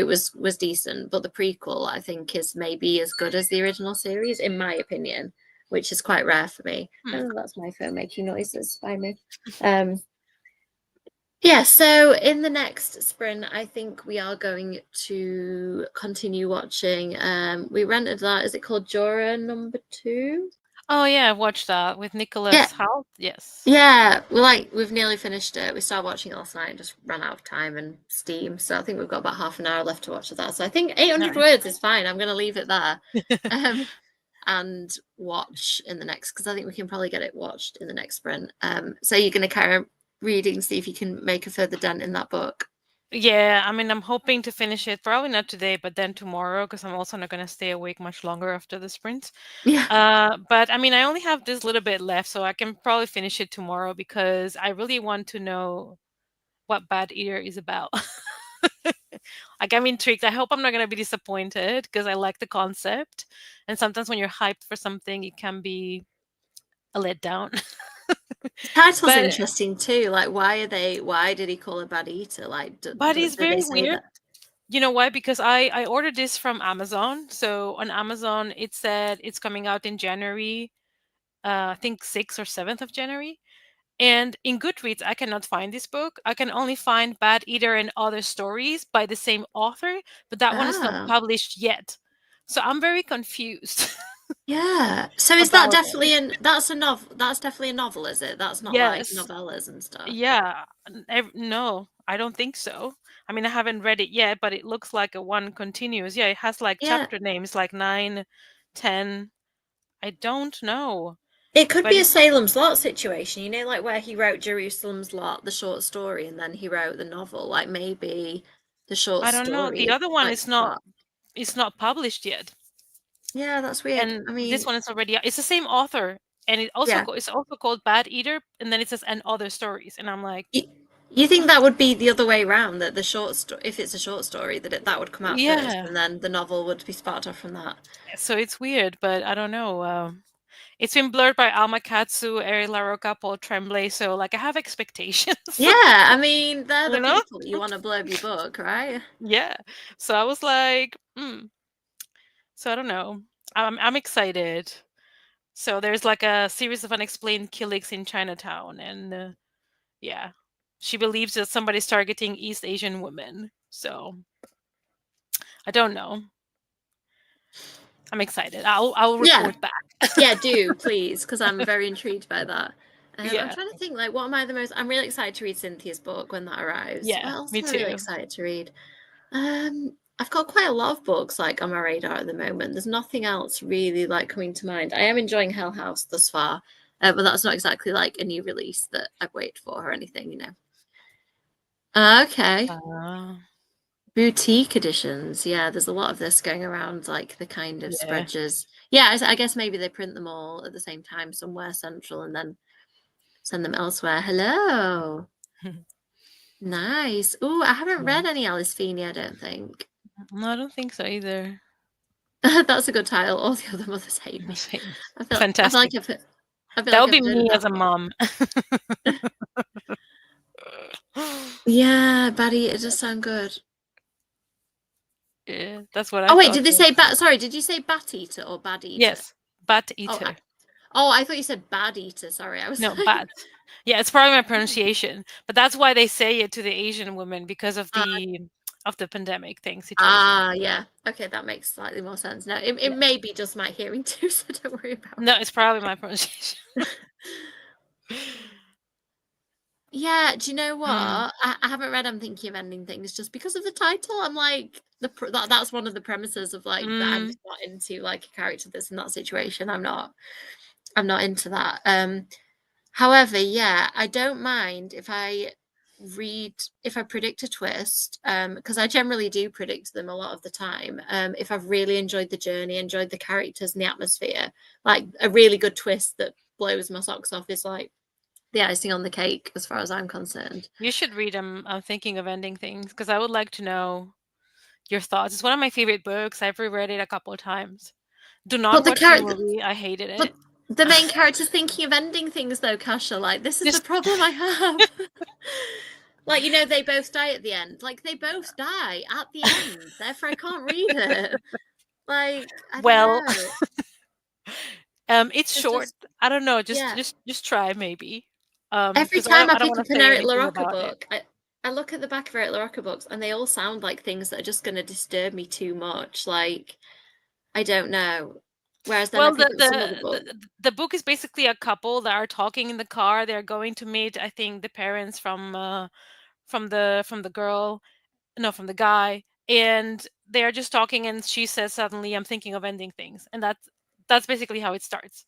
was decent, but the prequel I think is maybe as good as the original series, in my opinion, which is quite rare for me. Hmm. Oh, that's my phone making noises by me. Um, yeah, so in the next sprint, I think we are going to continue watching. We rented that. Is it called Jura #2? Oh yeah, I've watched that with Yeah, Nicholas Hoult. Yes. yeah. We've nearly finished it. We started watching it last night and just ran out of time and Steam. So I think we've got about half an hour left to watch of that. So I think 800 Nice. words is fine. I'm going to leave it there. Um, and watch in the next, because I think we can probably get it watched in the next sprint. So you're going to carry on reading, see if you can make a further dent in that book. Yeah, I mean, I'm hoping to finish it probably not today, but then tomorrow, because I'm also not going to stay awake much longer after the sprint. Yeah. But I mean, I only have this little bit left, so I can probably finish it tomorrow because I really want to know what Bad Eater is about. Like, I'm intrigued. I hope I'm not going to be disappointed because I like the concept. And sometimes when you're hyped for something, it can be a letdown. The title's But interesting too. Like, why did he call her Bad Eater? Like, it's did they very say weird. that? You know why? Because I ordered this from Amazon. So on Amazon, it said it's coming out in January, I think 6th or 7th of January. And in Goodreads, I cannot find this book. I can only find Bad Eater and Other Stories by the same author, but that one is not Oh, published yet. So I'm very confused yeah. So is that about definitely it. that's a novel? That's definitely a novel, is it? That's not like Yes. novellas and stuff. Yeah. No, I don't think so. I mean, I haven't read it yet, but it looks like a one continuous. Yeah, it has like Yeah. chapter names like 9, 10. I don't know. It could But be a it, Salem's Lot situation, like where he wrote Jerusalem's Lot, the short story, and then he wrote the novel. Like maybe the short I don't know. The story, other one like is not part. it's not published yet. Yeah, that's weird. And I this mean, one is already it's the same author, and yeah. it's also called Bad Eater, and then it says and other stories, and I'm like, You, you think that would be the other way around, that the short story, if it's a short story, that would come out first, yeah. and then the novel would be sparked off from that. So it's weird, but I don't know. It's been blurred by Alma Katsu, Eri LaRocca, Paul Tremblay, so like I have expectations, Yeah, I mean, they're the you know? people that you want to blurb your book, right? Yeah. So I was like, so I don't know. I'm excited. So there's like a series of unexplained killings in Chinatown, and yeah, she believes that somebody's targeting East Asian women. So I don't know. I'm excited. I'll Yeah. report back. Yeah, do please, because I'm very intrigued by that. I'm Yeah, trying to think, like, what am I the most? I'm really excited to read Cynthia's book when that arrives. yeah, What else me am I really too. excited to read? I've got quite a lot of books like on my radar at the moment. There's nothing else really like coming to mind. I am enjoying Hell House thus far, but that's not exactly like a new release that I've waited for or anything, you know. Okay. Uh, Boutique editions. Yeah, there's a lot of this going around, like the kind of yeah. spreaders. Yeah, I guess maybe they print them all at the same time somewhere central and then send them elsewhere. Hello. Nice. Oh, I haven't Yeah. read any Alice Feeney, I don't think. No, I don't think so either. That's a good title. All the other mothers hate me. I feel Fantastic. like I feel That like would I've be heard of me as that a book. mom. Yeah, Batty, it does sound good. Yeah, that's what I Oh wait, thought did they too. say bat? Sorry, did you say bat eater or bad eater? Yes, bat Oh, eater. I thought you said bad eater. Sorry, I was No, like, bat. Yeah, it's probably my pronunciation, but that's why they say it to the Asian women because of the pandemic thing situation. yeah. Okay, that makes slightly more sense. Now, it Yeah. may be just my hearing too, so don't worry about No, it's probably my pronunciation. it. Yeah, do you know what? Mm. I haven't read I'm Thinking of Ending Things just because of the title. I'm like that's one of the premises of like that I'm Mm. just not into like a character that's in that situation. I'm not into that. However, yeah, I don't mind if I predict a twist, because I generally do predict them a lot of the time. If I've really enjoyed the journey, enjoyed the characters and the atmosphere, like a really good twist that blows my socks off is like the icing on the cake as far as I'm concerned. You should read them. I'm thinking of ending things because I would like to know your thoughts. It's one of my favorite books. I've reread it a couple of times. Do not But the watch the character movie. I hated but it. the main character's thinking of ending things though, Kasha. Like this is the Just problem I have. Like, you know, they both die at the end. Like they both die at the end. Therefore I can't read it. Like, I don't well, know. it's It's short. just I don't know. Just yeah. just just try maybe. Every Because time I I don't pick want up to an say Eric anything LaRocca about it. book, I look at the back of Eric LaRocca books and they all sound like things that are just going to disturb me too much. Like, I don't know. Whereas then I Well, pick up some other book. the book is basically a couple that are talking in the car. They're going to meet, I think, the parents from the girl, no, from the guy, and they're just talking, and she says suddenly, "I'm thinking of ending things," and that's basically how it starts.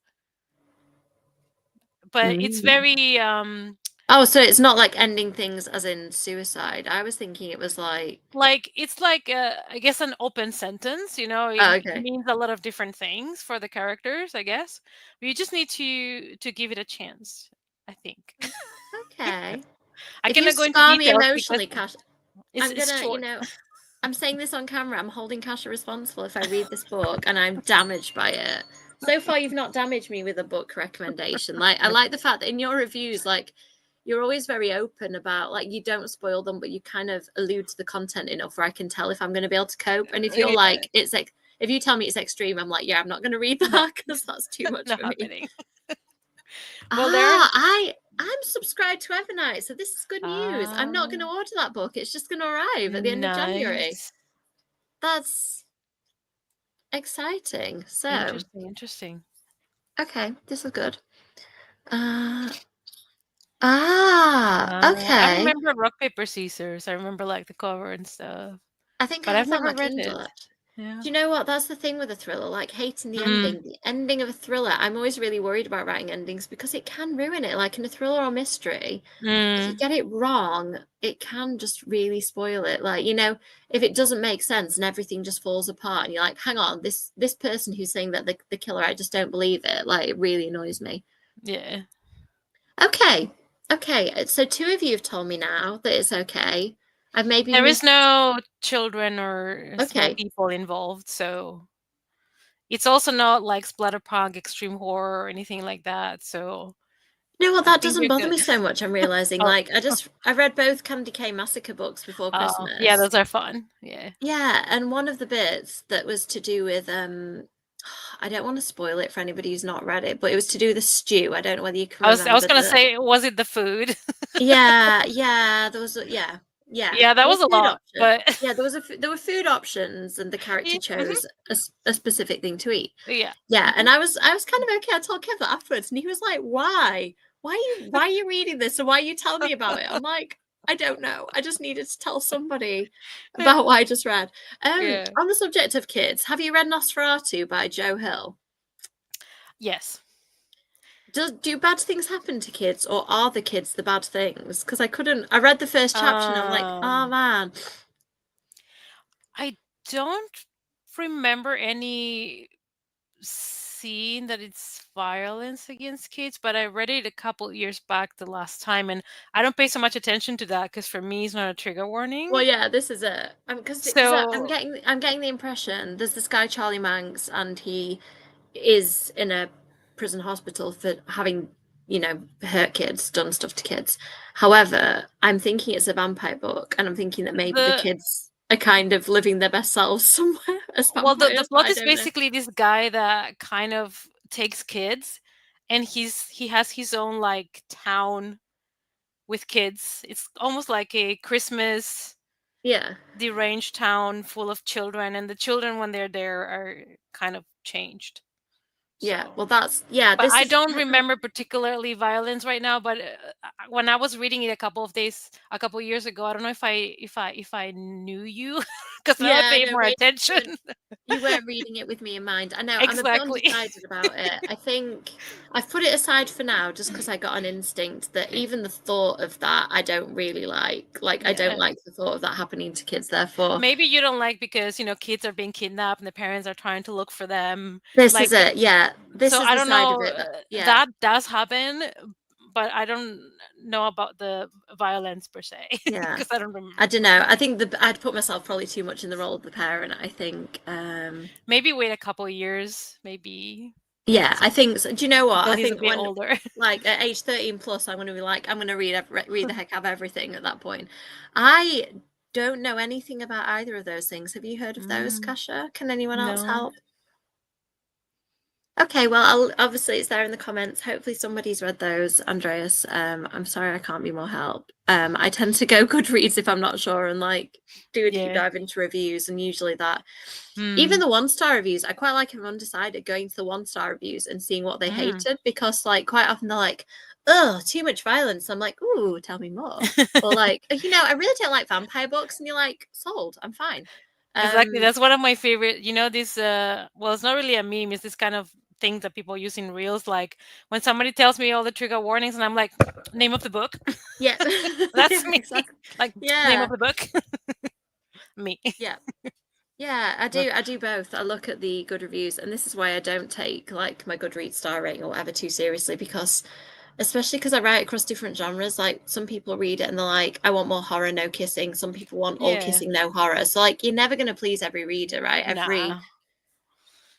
But it's Mm. very Oh, so it's not like ending things as in suicide. I was thinking it was like it's like I guess an open sentence. You know, oh, it okay. means a lot of different things for the characters, I guess. But you just need to give it a chance, I think. Okay. I If you cannot go into scar me details because emotionally, Cash, I'm it's gonna, short. I'm saying this on camera. I'm holding Kasha responsible if I read this book and I'm damaged by it. So far, you've not damaged me with a book recommendation. Like, I like the fact that in your reviews, like, you're always very open about, like, you don't spoil them, but you kind of allude to the content enough where I can tell if I'm going to be able to cope. And if you're Yeah, like, it's like, if you tell me it's extreme, I'm like, yeah, I'm not going to read no, that because that's too much not for me. happening. Well, there. I'm subscribed to Evernight, so this is good news. I'm not going to Ah, order that book. It's just going to arrive at the end of January. nice. That's exciting. So, Interesting, interesting. okay, this is good. Uh, I okay. remember Rock Paper Scissors. I remember like the cover and stuff, I think I but have I've that on never my read Kindle. it. Yeah. Do you know what? That's the thing with a thriller, like hating the Mm, ending. The ending of a thriller, I'm always really worried about writing endings because it can ruin it. Like in a thriller or mystery, if you mm, get it wrong, it can just really spoil it. Like, if it doesn't make sense and everything just falls apart and you're like, hang on, this person who's saying that the killer, I just don't believe it. Like it really annoys me. yeah. Okay. Okay. So two of you have told me now that it's okay. I've maybe There is missed. no children or small Okay. people involved, so it's also not like splatterpunk, extreme horror, or anything like that. So You know what? I That think doesn't we're bother good. me so much. I'm realizing. Oh, Like, I read both Candy Cane Massacre books before yeah, Christmas. those are fun. Yeah. Yeah, and one of the bits that was to do with I don't want to spoil it for anybody who's not read it, but it was to do with the stew. I don't know whether you can I was remember gonna the. say, was it the food? Yeah. There was Yeah, that there were was a food lot, options. but Yeah, there were food options, and the character yeah, mhm, chose a specific thing to eat. yeah. Yeah, Mhm. and I was kind of okay. I told Kev that afterwards, and he was like, "Why? Why are you reading this? And why are you telling me about it?" I'm like, "I don't know. I just needed to tell somebody about what I just read." Yeah. On the subject of kids, have you read Nosferatu by Joe Hill? Yes. Do bad things happen to kids, or are the kids the bad things? Because I couldn't. I read the first chapter, and I'm like, "Oh Um, man, I don't remember any scene that it's violence against kids, but I read it a couple years back the last time, and I don't pay so much attention to that because for me, it's not a trigger well, warning. yeah, this is it." Because So I'm getting the impression there's this guy Charlie Manx, and he is in a prison hospital for having, hurt kids, done stuff to kids. However, I'm thinking it's a vampire book, and I'm thinking that maybe the the kids are kind of living their best selves somewhere as well, the vampires, but plot I is don't know. basically this guy that kind of takes kids, and he has his own like town with kids. It's almost like a Christmas Yeah, deranged town full of children, and the children when they're there are kind of changed. yeah. So Well, yeah. but This I is don't remember particularly violence right now. But when I was reading it a couple years ago, I don't know if I knew you because I would yeah. pay No, more maybe attention. you weren't reading it with me in mind. I know I'm a bit Exactly. undecided about it. I think I've put it aside for now just because I got an instinct that even the thought of that I don't really like. Like I don't Yeah. like the thought of that happening to kids. Therefore, Maybe you don't like because kids are being kidnapped and the parents are trying to look for them. this is Like it. Yeah, this so, is I the don't side of know. it that yeah. That does happen, but I don't know about the violence per se Yeah. because I don't remember I don't much know. of I it. think I'd put myself probably too much in the role of the parent. I think Maybe wait a couple years, maybe yeah, I think so. Do you know what? until I he's a think bit when older. like at age 13 plus, I'm going to be like, I'm going to read the heck out of everything at that point. I don't know anything about either of those things. Have you heard of those, Mm, Kasha? Can anyone else no. help? Okay, well, obviously it's there in the comments. Hopefully somebody's read those, Andreas. I'm sorry I can't be more help. I tend to go Goodreads if I'm not sure and like do a deep Yeah. dive into reviews, and usually that even Mm, the 1 star reviews, I quite like if I'm undecided going to the 1 star reviews and seeing what they mm. hated, because like quite often they're like, "Oh, too much violence." I'm like, "Ooh, tell me more." Or like, I really don't like vampire books, and you're like, "Sold, I'm fine." Exactly. Um, That's one of my favorite. This well, it's not really a meme, it's this kind of thing that people use in reels. Like when somebody tells me all the trigger warnings and I'm like, name of the book. yeah, That's yeah, me. exactly. Like name of Yeah, the book. Me. yeah. Yeah, I But do. I do both. I look at the good reviews, and this is why I don't take like my Goodreads star rating or whatever too seriously, because especially because I write across different genres. Like some people read it and they're like, I want more horror, no kissing. Some people want all yeah. kissing, no horror. So like you're never gonna please every reader, right? Nah.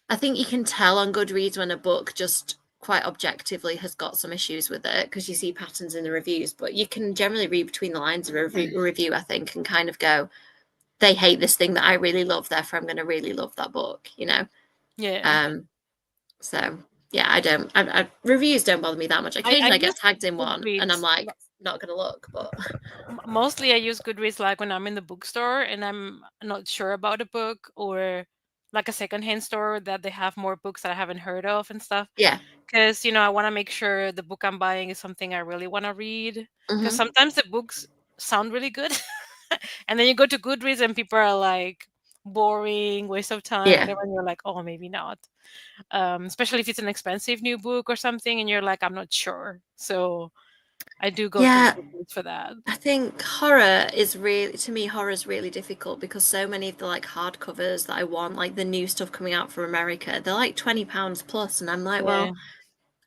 I think you can tell on Goodreads when a book just quite objectively has got some issues with it because you see patterns in the reviews, but you can generally read between the lines of a review, I think, and kind of go, they hate this thing that I really love, therefore I'm going to really love that book. Yeah. Um, so yeah, I don't. Reviews don't bother me that much. I Occasionally, I get use tagged in one, and I'm Goodreads. like, not gonna look, but Mostly I use Goodreads like when I'm in the bookstore and I'm not sure about a book, or like a secondhand store that they have more books that I haven't heard of and stuff. yeah, Because I want to make sure the book I'm buying is something I really want to read. Because hmm sometimes the books sound really good, and then you go to Goodreads and people are like boring, waste of time, yeah, whatever. And you're like, oh, maybe not. Especially if it's an expensive new book or something, and you're like, I'm not sure. So I do go to yeah. Goodreads for that. I think horror is really, to me, horror is really difficult because so many of the like hardcovers that I want, like the new stuff coming out from America, they're like £20 plus, and I'm like, Yeah, well,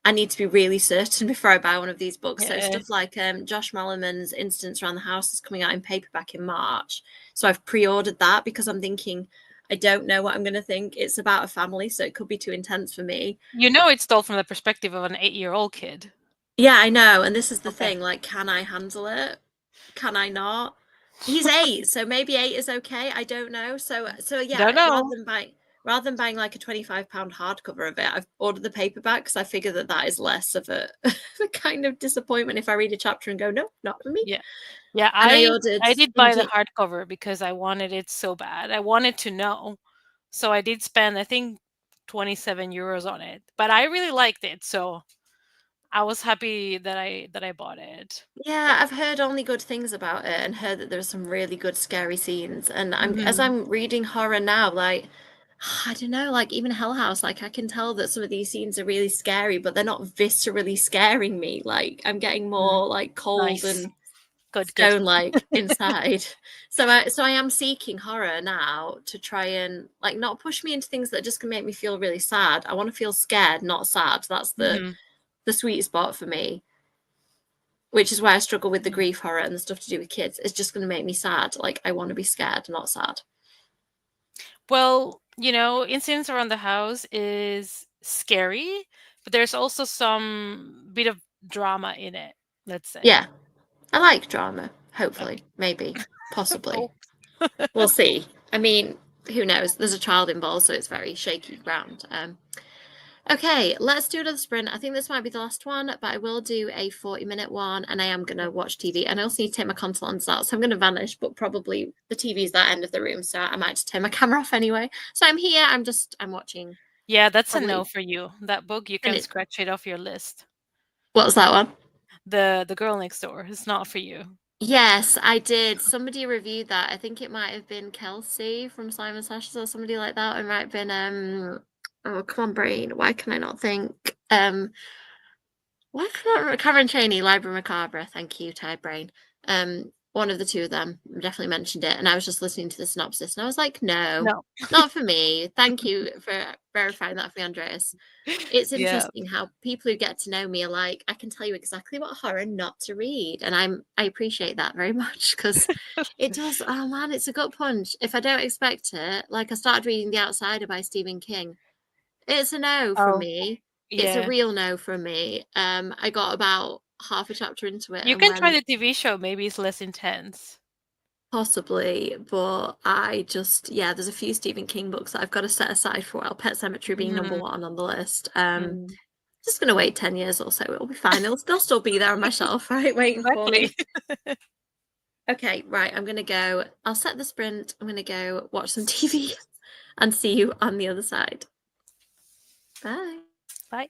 I need to be really certain before I buy one of these books. So yeah. stuff like Josh Malerman's Incidents Around the House is coming out in paperback in March. So I've pre-ordered that because I'm thinking I don't know what I'm going to think. It's about a family, so it could be too intense for me. It's told from the perspective of an 8-year-old kid. Yeah, I know. And this is the Okay. thing, like, can I handle it? Can I not? He's 8, so maybe 8 is okay. I don't know. So yeah, Don't know. rather than buying like a £25 hardcover of it, I've ordered the paperback because I figure that is less of a, a kind of disappointment if I read a chapter and go, no, not for me. Yeah. Yeah, And I I ordered I did buy the hardcover because I wanted it so bad. I wanted to know. So I did spend, I think, 27 euros on it. But I really liked it, so I was happy that I bought it. Yeah, I've heard only good things about it and heard that there's some really good scary scenes. And as Mhm. I'm reading horror now, like I don't know, like even Hell House, like I can tell that some of these scenes are really scary, but they're not viscerally scaring me. Like I'm getting Mm. more like cold Nice. and Good, good. stone like inside. So I am seeking horror now to try and like not push me into things that just can make me feel really sad. I want to feel scared, not sad. That's Mhm. the sweet spot for me, which is why I struggle with the Mm. grief horror and the stuff to do with kids. It's just going to make me sad. Like I want to be scared, not sad. Well, Incidents Around the House is scary, but there's also some bit of drama in it, let's say. Yeah, I like drama. Hopefully, Okay. maybe, possibly. Oh. We'll see. I mean, who knows? There's a child involved, so it's very shaky ground. Okay, let's do another sprint. I think this might be the last one, but I will do a 40-minute one, and I am going to watch TV. And I also need to take my consoles out, so I'm going to vanish, but probably the TV's that end of the room, so I might just turn my camera off anyway. So I'm here, I'm watching Yeah, that's a no probably for you. That book, you can minute. scratch it off your list. What was that one? The Girl Next Door is not for you. Yes, I did. Somebody reviewed that. I think it might have been Kelsey from Simon Sashes or somebody like that. It might have been oh come on brain. Why can I not think? Why can't I remember? Karen Chaney, Library Macabre. Thank you, Tired Brain. One of the two of them definitely mentioned it, and I was just listening to the synopsis, and I was like, no, No. not for me. Thank you for verifying that for me, Andreas. It's Yeah. interesting how people who get to know me are like, I can tell you exactly what horror not to read, and I appreciate that very much because it does. Oh man, it's a gut punch. If I don't expect it, like I started reading The Outsider by Stephen King. It's a no from Oh, me. It's a yeah. real no from me. I got about half a chapter into it You and can try went, the TV show, maybe it's less intense. possibly, but yeah, there's a few Stephen King books that I've got to set aside for a while. Pet Cemetery being number Mhm, one on the list. mhm. Just gonna wait 10 years or so. It'll be fine. They'll still be there on my shelf, right, waiting for Exactly. me. Okay, right. I'm gonna go. I'll set the sprint. I'm gonna go watch some TV and see you on the other side. Bye. Bye.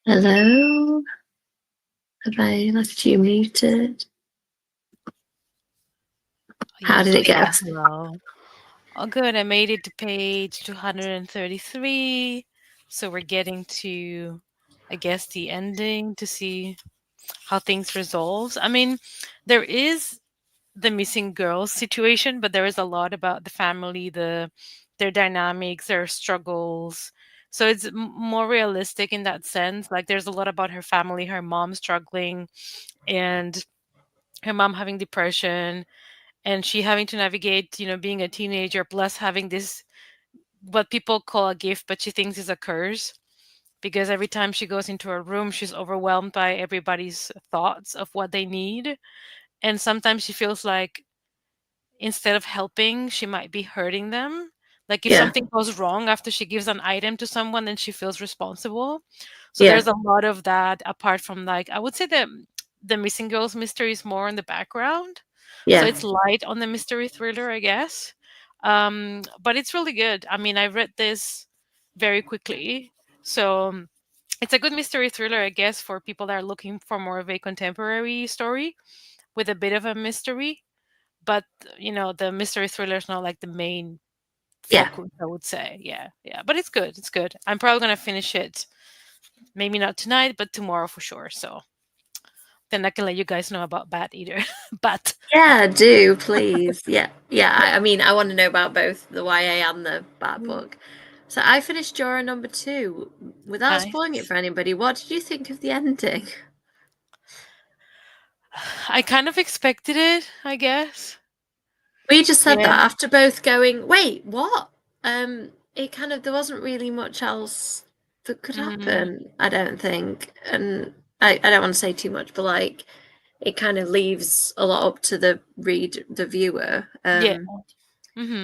Hello? Have I left you muted? How did Yes, it go? hello. Oh, good. I made it to page 233. So we're getting to, I guess, the ending to see how things resolves. I mean, there is the missing girls situation, but there is a lot about the family, their dynamics, their struggles. So it's more realistic in that sense. Like there's a lot about her family, her mom struggling, and her mom having depression, and she having to navigate, being a teenager, plus having this what people call a gift, but she thinks is a curse, because every time she goes into a room, she's overwhelmed by everybody's thoughts of what they need. And sometimes she feels like instead of helping, she might be hurting them. Like if Yeah, something goes wrong after she gives an item to someone, then she feels responsible. So yeah, there's a lot of that apart from, like, I would say the missing girls mystery is more in the background. So yeah, it's light on the mystery thriller, I guess. But it's really good. I mean, I read this very quickly. So it's a good mystery thriller, I guess, for people that are looking for more of a contemporary story with a bit of a mystery. But the mystery thriller is not like the main yeah. focus, I would say. Yeah, yeah. But it's good. It's good. I'm probably gonna finish it. Maybe not tonight, but tomorrow for sure. So then I can let you guys know about Bat Eater. But Yeah, do please. Yeah, yeah. I mean, I want to know about both the YA and the Bat book. So I finished Juror number 2. Without spoiling it nice. for anybody, what did you think of the ending? I kind of expected it, I guess. We just said Yeah. that after both going, wait, what? It kind of there wasn't really much else that could Mm, happen, I don't think. And I don't want to say too much, but like it kind of leaves a lot up to the viewer. yeah.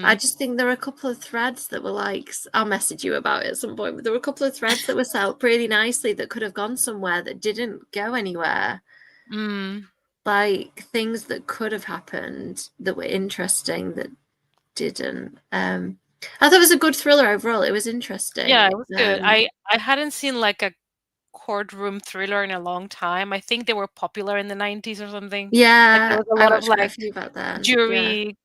I Mm-hmm. just think there are a couple of threads that were like, I'll message you about it at some point, but there were a couple of threads that were set up really nicely that could have gone somewhere that didn't go anywhere. Mm. Like things that could have happened that were interesting that didn't. I thought it was a good thriller overall. It was Yeah, interesting. it was good. I hadn't seen like a courtroom thriller in a long time. I think they were popular in the 90s or something. Like there Yeah, was a I lot of watched quite a like few about then. Yeah. jury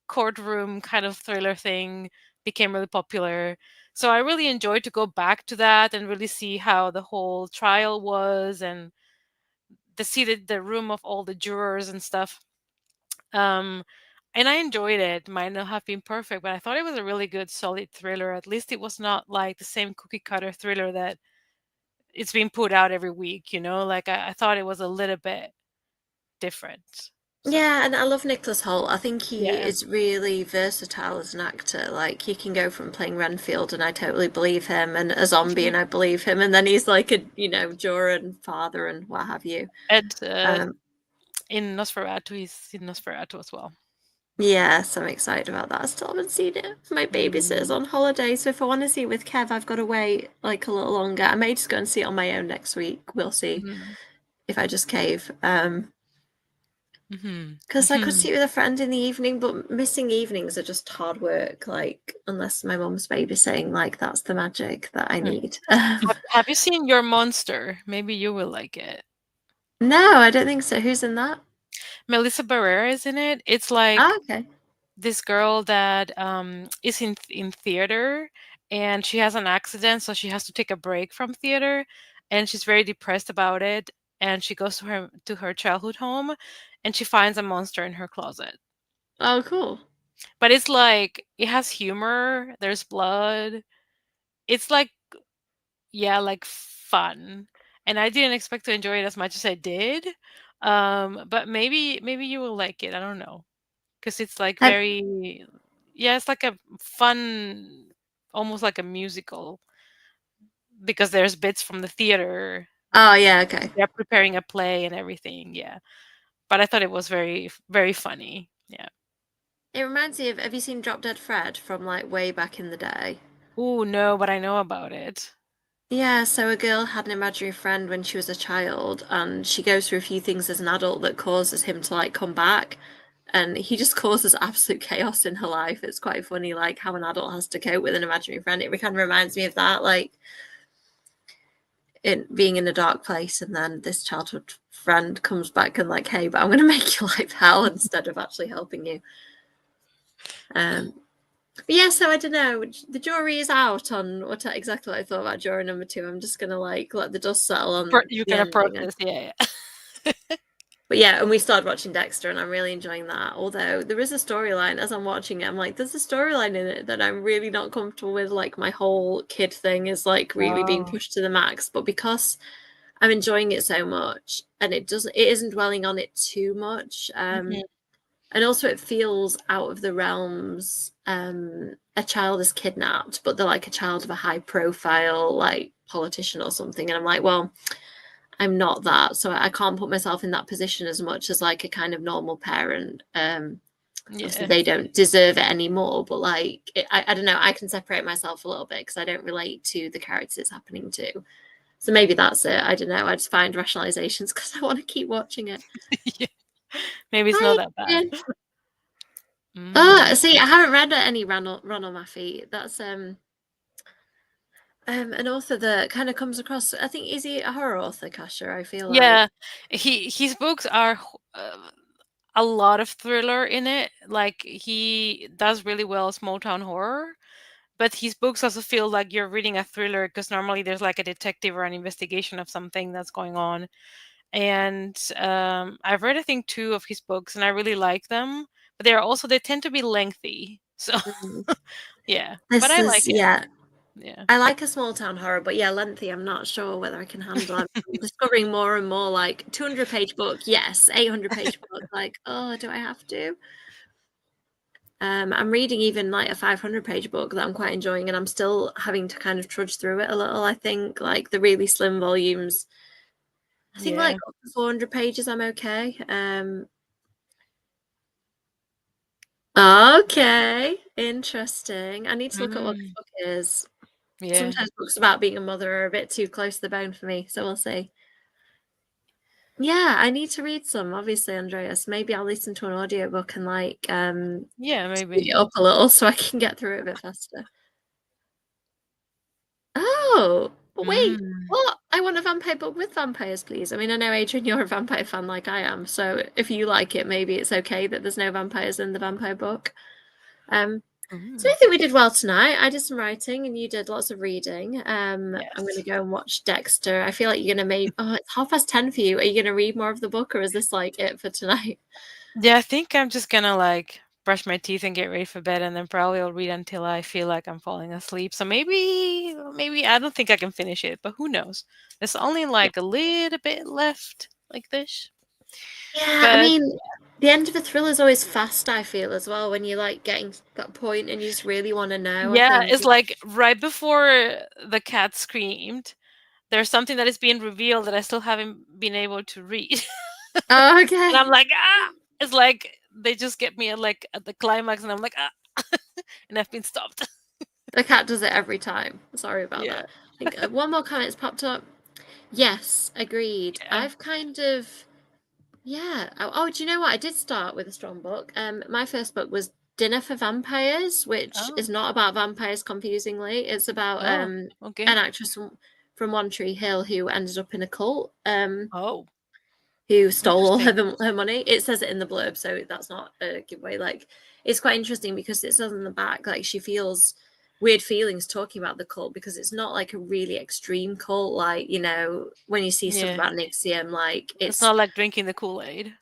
courtroom kind of thriller thing became really popular. So I really enjoyed to go back to that and really see how the whole trial was, and to see the room of all the jurors and stuff. Um, and I enjoyed it. Might not have been perfect, but I thought it was a really good, solid thriller. At least it was not like the same cookie cutter thriller that it's being put out every week. Like I thought it was a little bit different. So Yeah, and I love Nicholas Hoult. I think he yeah. is really versatile as an actor. Like he can go from playing Renfield and I totally believe him and a zombie and I believe him and then he's like a, juror and father and what have you. Ed Um in Nosferatu, he's in Nosferatu as well. yes, I'm excited about that. I still haven't seen it. My babysitter's Mm, on holiday, so if I want to see it with Kev, I've got to wait like a little longer. I may just go and see it on my own next week. We'll see mhm, if I just cave. mhm, Because I could mhm, see it with a friend in the evening, but missing evenings are just hard work. Like, unless my mum's babysitting, like that's the magic that I mm. need. Have you seen Your Monster? Maybe you will like it. No, I don't think so. Who's in that? Melissa Barrera is in it. It's Oh, like okay. this girl that is in theater, and she has an accident, so she has to take a break from theater, and she's very depressed about it. And she goes to her childhood home, and she finds a monster in her closet. Oh, cool. But it's like it has humor. There's blood. It's like, yeah, like fun. And I didn't expect to enjoy it as much as I did. But maybe you will like it. I don't know. Because it's like Have, very, yeah, it's like a fun, almost like a musical, because there's bits from the theater. oh, yeah, okay. They're preparing a play and everything. Yeah. But I thought it was very, very funny. Yeah. It reminds me of, have you seen Drop Dead Fred from like way back in the day? Oh, no, but I know about it. Yeah, so a girl had an imaginary friend when she was a child, and she goes through a few things as an adult that causes him to like come back. And he just causes absolute chaos in her life. It's quite funny, like how an adult has to cope with an imaginary friend. It kind of reminds me of that. Like being in a dark place, and then this childhood friend comes back and like, hey, but I'm going to make your life hell instead of actually helping you. But yeah, so I don't know. The jury is out on exactly what I thought about jury number 2. I'm just gonna like let the dust settle on You're the gonna ending. process, yeah. But yeah, and we started watching Dexter, and I'm really enjoying that. Although there is a storyline as I'm watching it, I'm like, there's a storyline in it that I'm really not comfortable with. Like my whole kid thing is like really being Oh. pushed to the max. But because I'm enjoying it so much, and it isn't dwelling on it too much. Mhm. And also it feels out of the realms. A child is kidnapped, but they're like a child of a high profile like politician or something, and I'm like, well, I'm not that, so I can't put myself in that position as much as like a kind of normal parent. Obviously Yeah. they don't deserve it anymore, but like I don't know, I can separate myself a little bit because I don't relate to the characters it's happening to. So maybe that's it. I don't know. I just find rationalizations because I want to keep watching it. Yeah. Maybe it's not Hi, that bad. Ian. Mm. Oh, see, I haven't read any Ronald Maffei. That's an author that kind of comes across. I think, is he a horror author, Kasha? I feel like. Yeah. His books are a lot of thriller in it. Like he does really well small town horror, but his books also feel like you're reading a thriller because normally there's like a detective or an investigation of something that's going on. And I've read I think 2 of his books and I really like them, but they tend to be lengthy. So Mm. yeah, but This I is like it. yeah. Yeah. I like a small town horror, but yeah, lengthy. I'm not sure whether I can handle. I'm discovering more and more like 200-page book, yes, 800-page book. Like, oh, do I have to? I'm reading even like a 500-page book that I'm quite enjoying, and I'm still having to kind of trudge through it a little. I think like the really slim volumes. I think like Yeah. up to 400 pages, I'm okay. Okay, interesting. I need to look at what this Mm, book is. yeah. Sometimes books about being a mother are a bit too close to the bone for me, so we'll see. Yeah, I need to read some, obviously, Andreas. Maybe I'll listen to an audiobook and like Yeah, speed maybe. it up a little so I can get through it a bit faster. Oh, but wait, Mm. what? I want a vampire book with vampires, please. I mean, I know, Adrian, you're a vampire fan like I am, so if you like it, maybe it's okay that there's no vampires in the vampire book. So I Mm. think we did well tonight. I did some writing and you did lots of reading. I'm going to Yes. go and watch Dexter. I feel like you're going to make, oh, it's 10:30 for you. Are you going to read more of the book, or is this like it for tonight? Yeah, I think I'm just gonna like brush my teeth and get ready for bed and then probably I'll read until I feel like I'm falling asleep. So maybe I don't think I can finish it, but who knows? There's only Yeah. like a little bit left like this. Yeah, I But mean, the end of a thriller is always fast, I feel, as well, when you're like getting to that point and you just really want to know, I yeah, think. it's like right before the cat screamed, there's something that is being revealed that I still haven't been able to read. Oh, And I'm okay. like, ah, it's like they just get me at the climax and I'm like, ah, and I've been stopped. The cat does it every time. Sorry about Yeah. that. I think one more comment's popped up. Yes, agreed. Yeah. I've kind of Yeah. Oh, do you know what? I did start with a strong book. My first book was Dinner for Vampires, which Oh. is not about vampires, confusingly. It's about Oh, an okay. actress from One Tree Hill who ended up in a cult, Oh, who stole all interesting. her money. It says it in the blurb, so that's not a giveaway. Like, it's quite interesting because it says in the back, like, she feels weird feelings talking about the cult because it's not like a really extreme cult, like, when you see stuff Yeah. about NXIVM, like, It's it's not like drinking the Kool-Aid.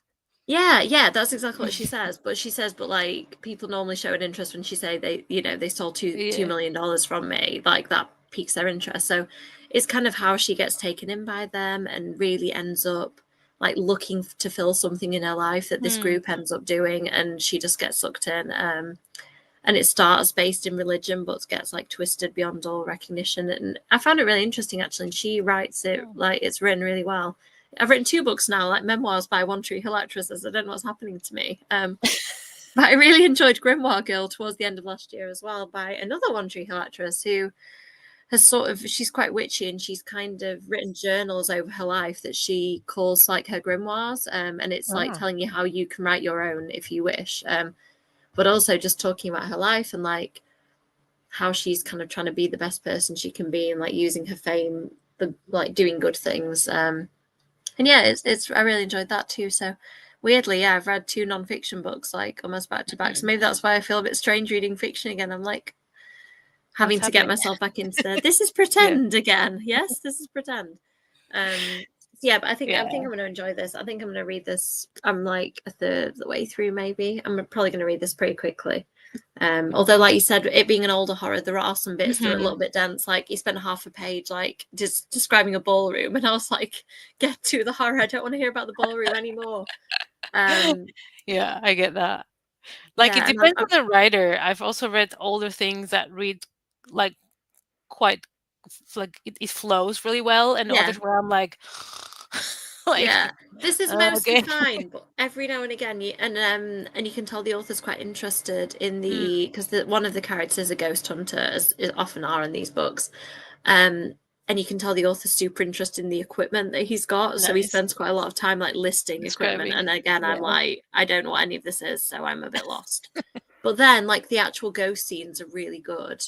yeah, that's exactly what she says. But she says, but like people normally show an interest when she say they stole two Yeah. million dollars from me. Like that piques their interest. So it's kind of how she gets taken in by them and really ends up like looking to fill something in her life that this Hmm. group ends up doing, and she just gets sucked in. And it starts based in religion, but gets like twisted beyond all recognition. And I found it really interesting actually. And she writes it Oh. like it's written really well. I've written 2 books now, like memoirs by One Tree Hill actresses. I don't know what's happening to me. But I really enjoyed Grimoire Girl towards the end of last year as well, by another One Tree Hill actress who has she's quite witchy, and she's kind of written journals over her life that she calls like her grimoires. And it's like Oh. telling you how you can write your own if you wish. But also just talking about her life and like how she's kind of trying to be the best person she can be, and like using her fame the like doing good things. And yeah, it's I really enjoyed that too. So weirdly, yeah, I've read 2 non-fiction books like almost back to back. So maybe that's why I feel a bit strange reading fiction again. I'm like having to get myself back into this is pretend again. Yes, this is pretend. Yeah, but I think I'm going to enjoy this. I think I'm going to read this. I'm like a third of the way through, maybe. I'm probably going to read this pretty quickly. Although, like you said, it being an older horror, there are some bits that are a little bit dense. Like you spent half a page like just describing a ballroom, and I was like, "Get to the horror! I don't want to hear about the ballroom anymore." Yeah, I get that. Like it depends on the writer. I've also read older things that read like quite like it flows really well, and others where I'm like, yeah, this is mostly okay. fine, but every now and again, you can tell the author's quite interested in the because one of the characters is a ghost hunter, as often are in these books, and you can tell the author's super interested in the equipment that he's got, so he spends quite a lot of time like listing equipment. And again, I'm like, I don't know what any of this is, so I'm a bit lost. But then, like the actual ghost scenes are really good,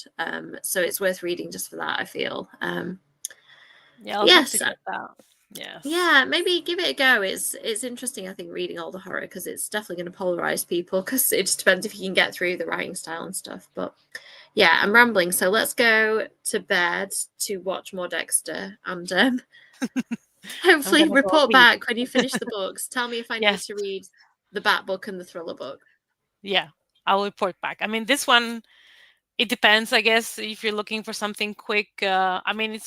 so it's worth reading just for that. I feel. Yeah, I'll have to get that. Yes. Yeah, maybe give it a go. It's interesting, I think, reading all the horror because it's definitely going to polarize people because it just depends if you can get through the writing style and stuff. But yeah, I'm rambling. So let's go to bed to watch more Dexter and hopefully report back when you finish the books. Tell me if I need to read the Bat book and the thriller book. Yeah, I'll report back. I mean, this one, it depends, I guess, if you're looking for something quick. I mean,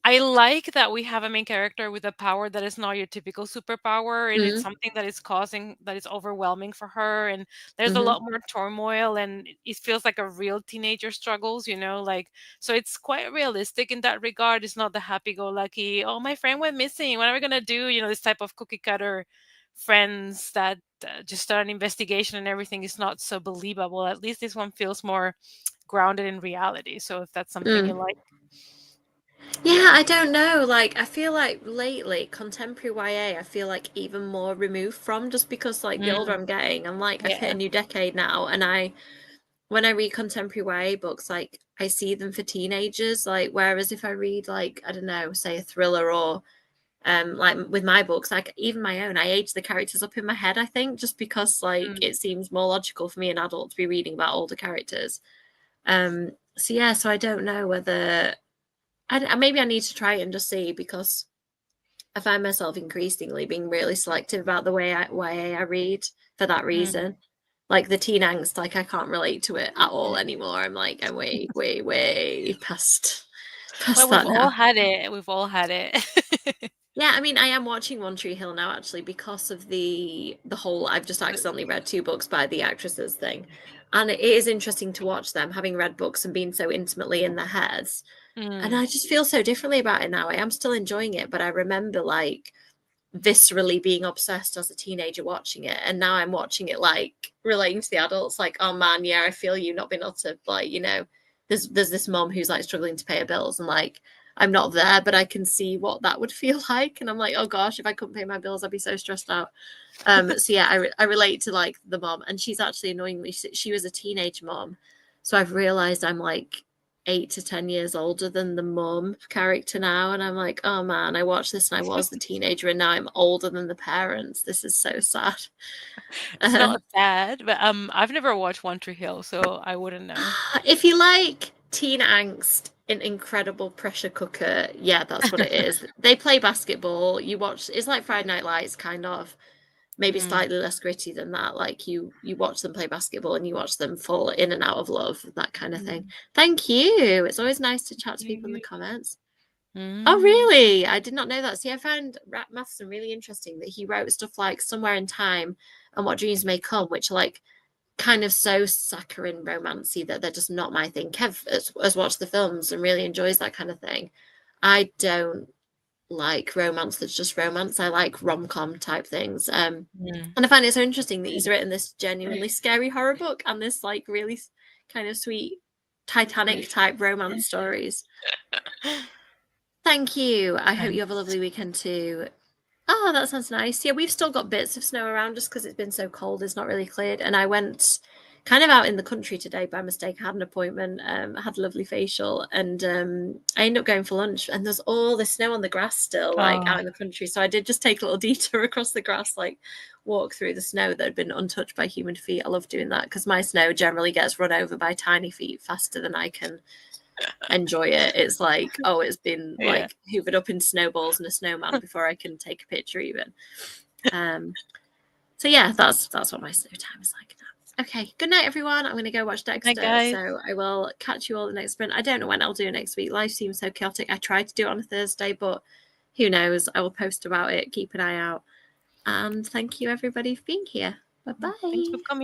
I like that we have a main character with a power that is not your typical superpower, and it's something that is overwhelming for her, and there's a lot more turmoil, and it feels like a real teenager struggles, like, so it's quite realistic in that regard. It's not the happy-go-lucky, oh, my friend went missing, what are we gonna do? This type of cookie cutter friends that just start an investigation and everything is not so believable. At least this one feels more grounded in reality. So if that's something you like. Yeah, I don't know. Like, I feel like lately, contemporary YA, I feel like even more removed from just because, like, the older I'm getting, I'm like, I've hit a new decade now. And when I read contemporary YA books, like, I see them for teenagers. Like, whereas if I read, like, I don't know, say a thriller or, like with my books, like, even my own, I age the characters up in my head, I think, just because, like, it seems more logical for me, an adult, to be reading about older characters. So, yeah, so I don't know whether. Maybe I need to try it and just see, because I find myself increasingly being really selective about the way I read for that reason. Like the teen angst, like I can't relate to it at all anymore. I'm like, I'm way, way, way past well, that we've now. all had it. We've all had it. Yeah, I mean, I am watching One Tree Hill now actually because of the whole I've just accidentally read 2 books by the actresses thing. And it is interesting to watch them having read books and being so intimately in their heads. And I just feel so differently about it now. I am still enjoying it, but I remember like viscerally being obsessed as a teenager watching it. And now I'm watching it like relating to the adults, like, oh man, yeah, I feel you not being able to, like, there's this mom who's like struggling to pay her bills, and like I'm not there, but I can see what that would feel like. And I'm like, oh gosh, if I couldn't pay my bills, I'd be so stressed out. So yeah, I relate to like the mom, and she's actually annoyingly, she was a teenage mom. So I've realized I'm like 8 to 10 years older than the mom character now. And I'm like, oh man, I watched this and I was the teenager, and now I'm older than the parents. This is so sad. It's not sad, but I've never watched One Tree Hill, so I wouldn't know. If you like teen angst, an incredible pressure cooker, yeah, that's what it is. They play basketball. You watch, it's like Friday Night Lights, kind of. Maybe slightly less gritty than that. Like you watch them play basketball and you watch them fall in and out of love, that kind of thing. Thank you. It's always nice to chat to people in the comments. Oh, really? I did not know that. See, I found Rat Matheson really interesting that he wrote stuff like Somewhere in Time and What Dreams May Come, which are like kind of so saccharine romancy that they're just not my thing. Kev has watched the films and really enjoys that kind of thing. I don't like romance that's just romance. I like rom-com type things. And I find it so interesting that he's written this genuinely scary horror book and this like really kind of sweet Titanic type romance stories. Thank you. I hope you have a lovely weekend too. Oh, that sounds nice. Yeah, we've still got bits of snow around just because it's been so cold. It's not really cleared. And I went kind of out in the country today by mistake. I had an appointment, had a lovely facial, and I ended up going for lunch, and there's all the snow on the grass still, like out in the country. So I did just take a little detour across the grass, like walk through the snow that had been untouched by human feet. I love doing that because my snow generally gets run over by tiny feet faster than I can enjoy it. It's like, oh, it's been like hoovered up in snowballs and a snowman before I can take a picture even. So yeah, that's what my snow time is like now. Okay, good night everyone. I'm going to go watch Dexter. So I will catch you all the next sprint. I don't know when I'll do it next week. Life seems so chaotic. I tried to do it on a Thursday, but who knows? I will post about it. Keep an eye out. And thank you everybody for being here. Bye-bye. Thanks for coming.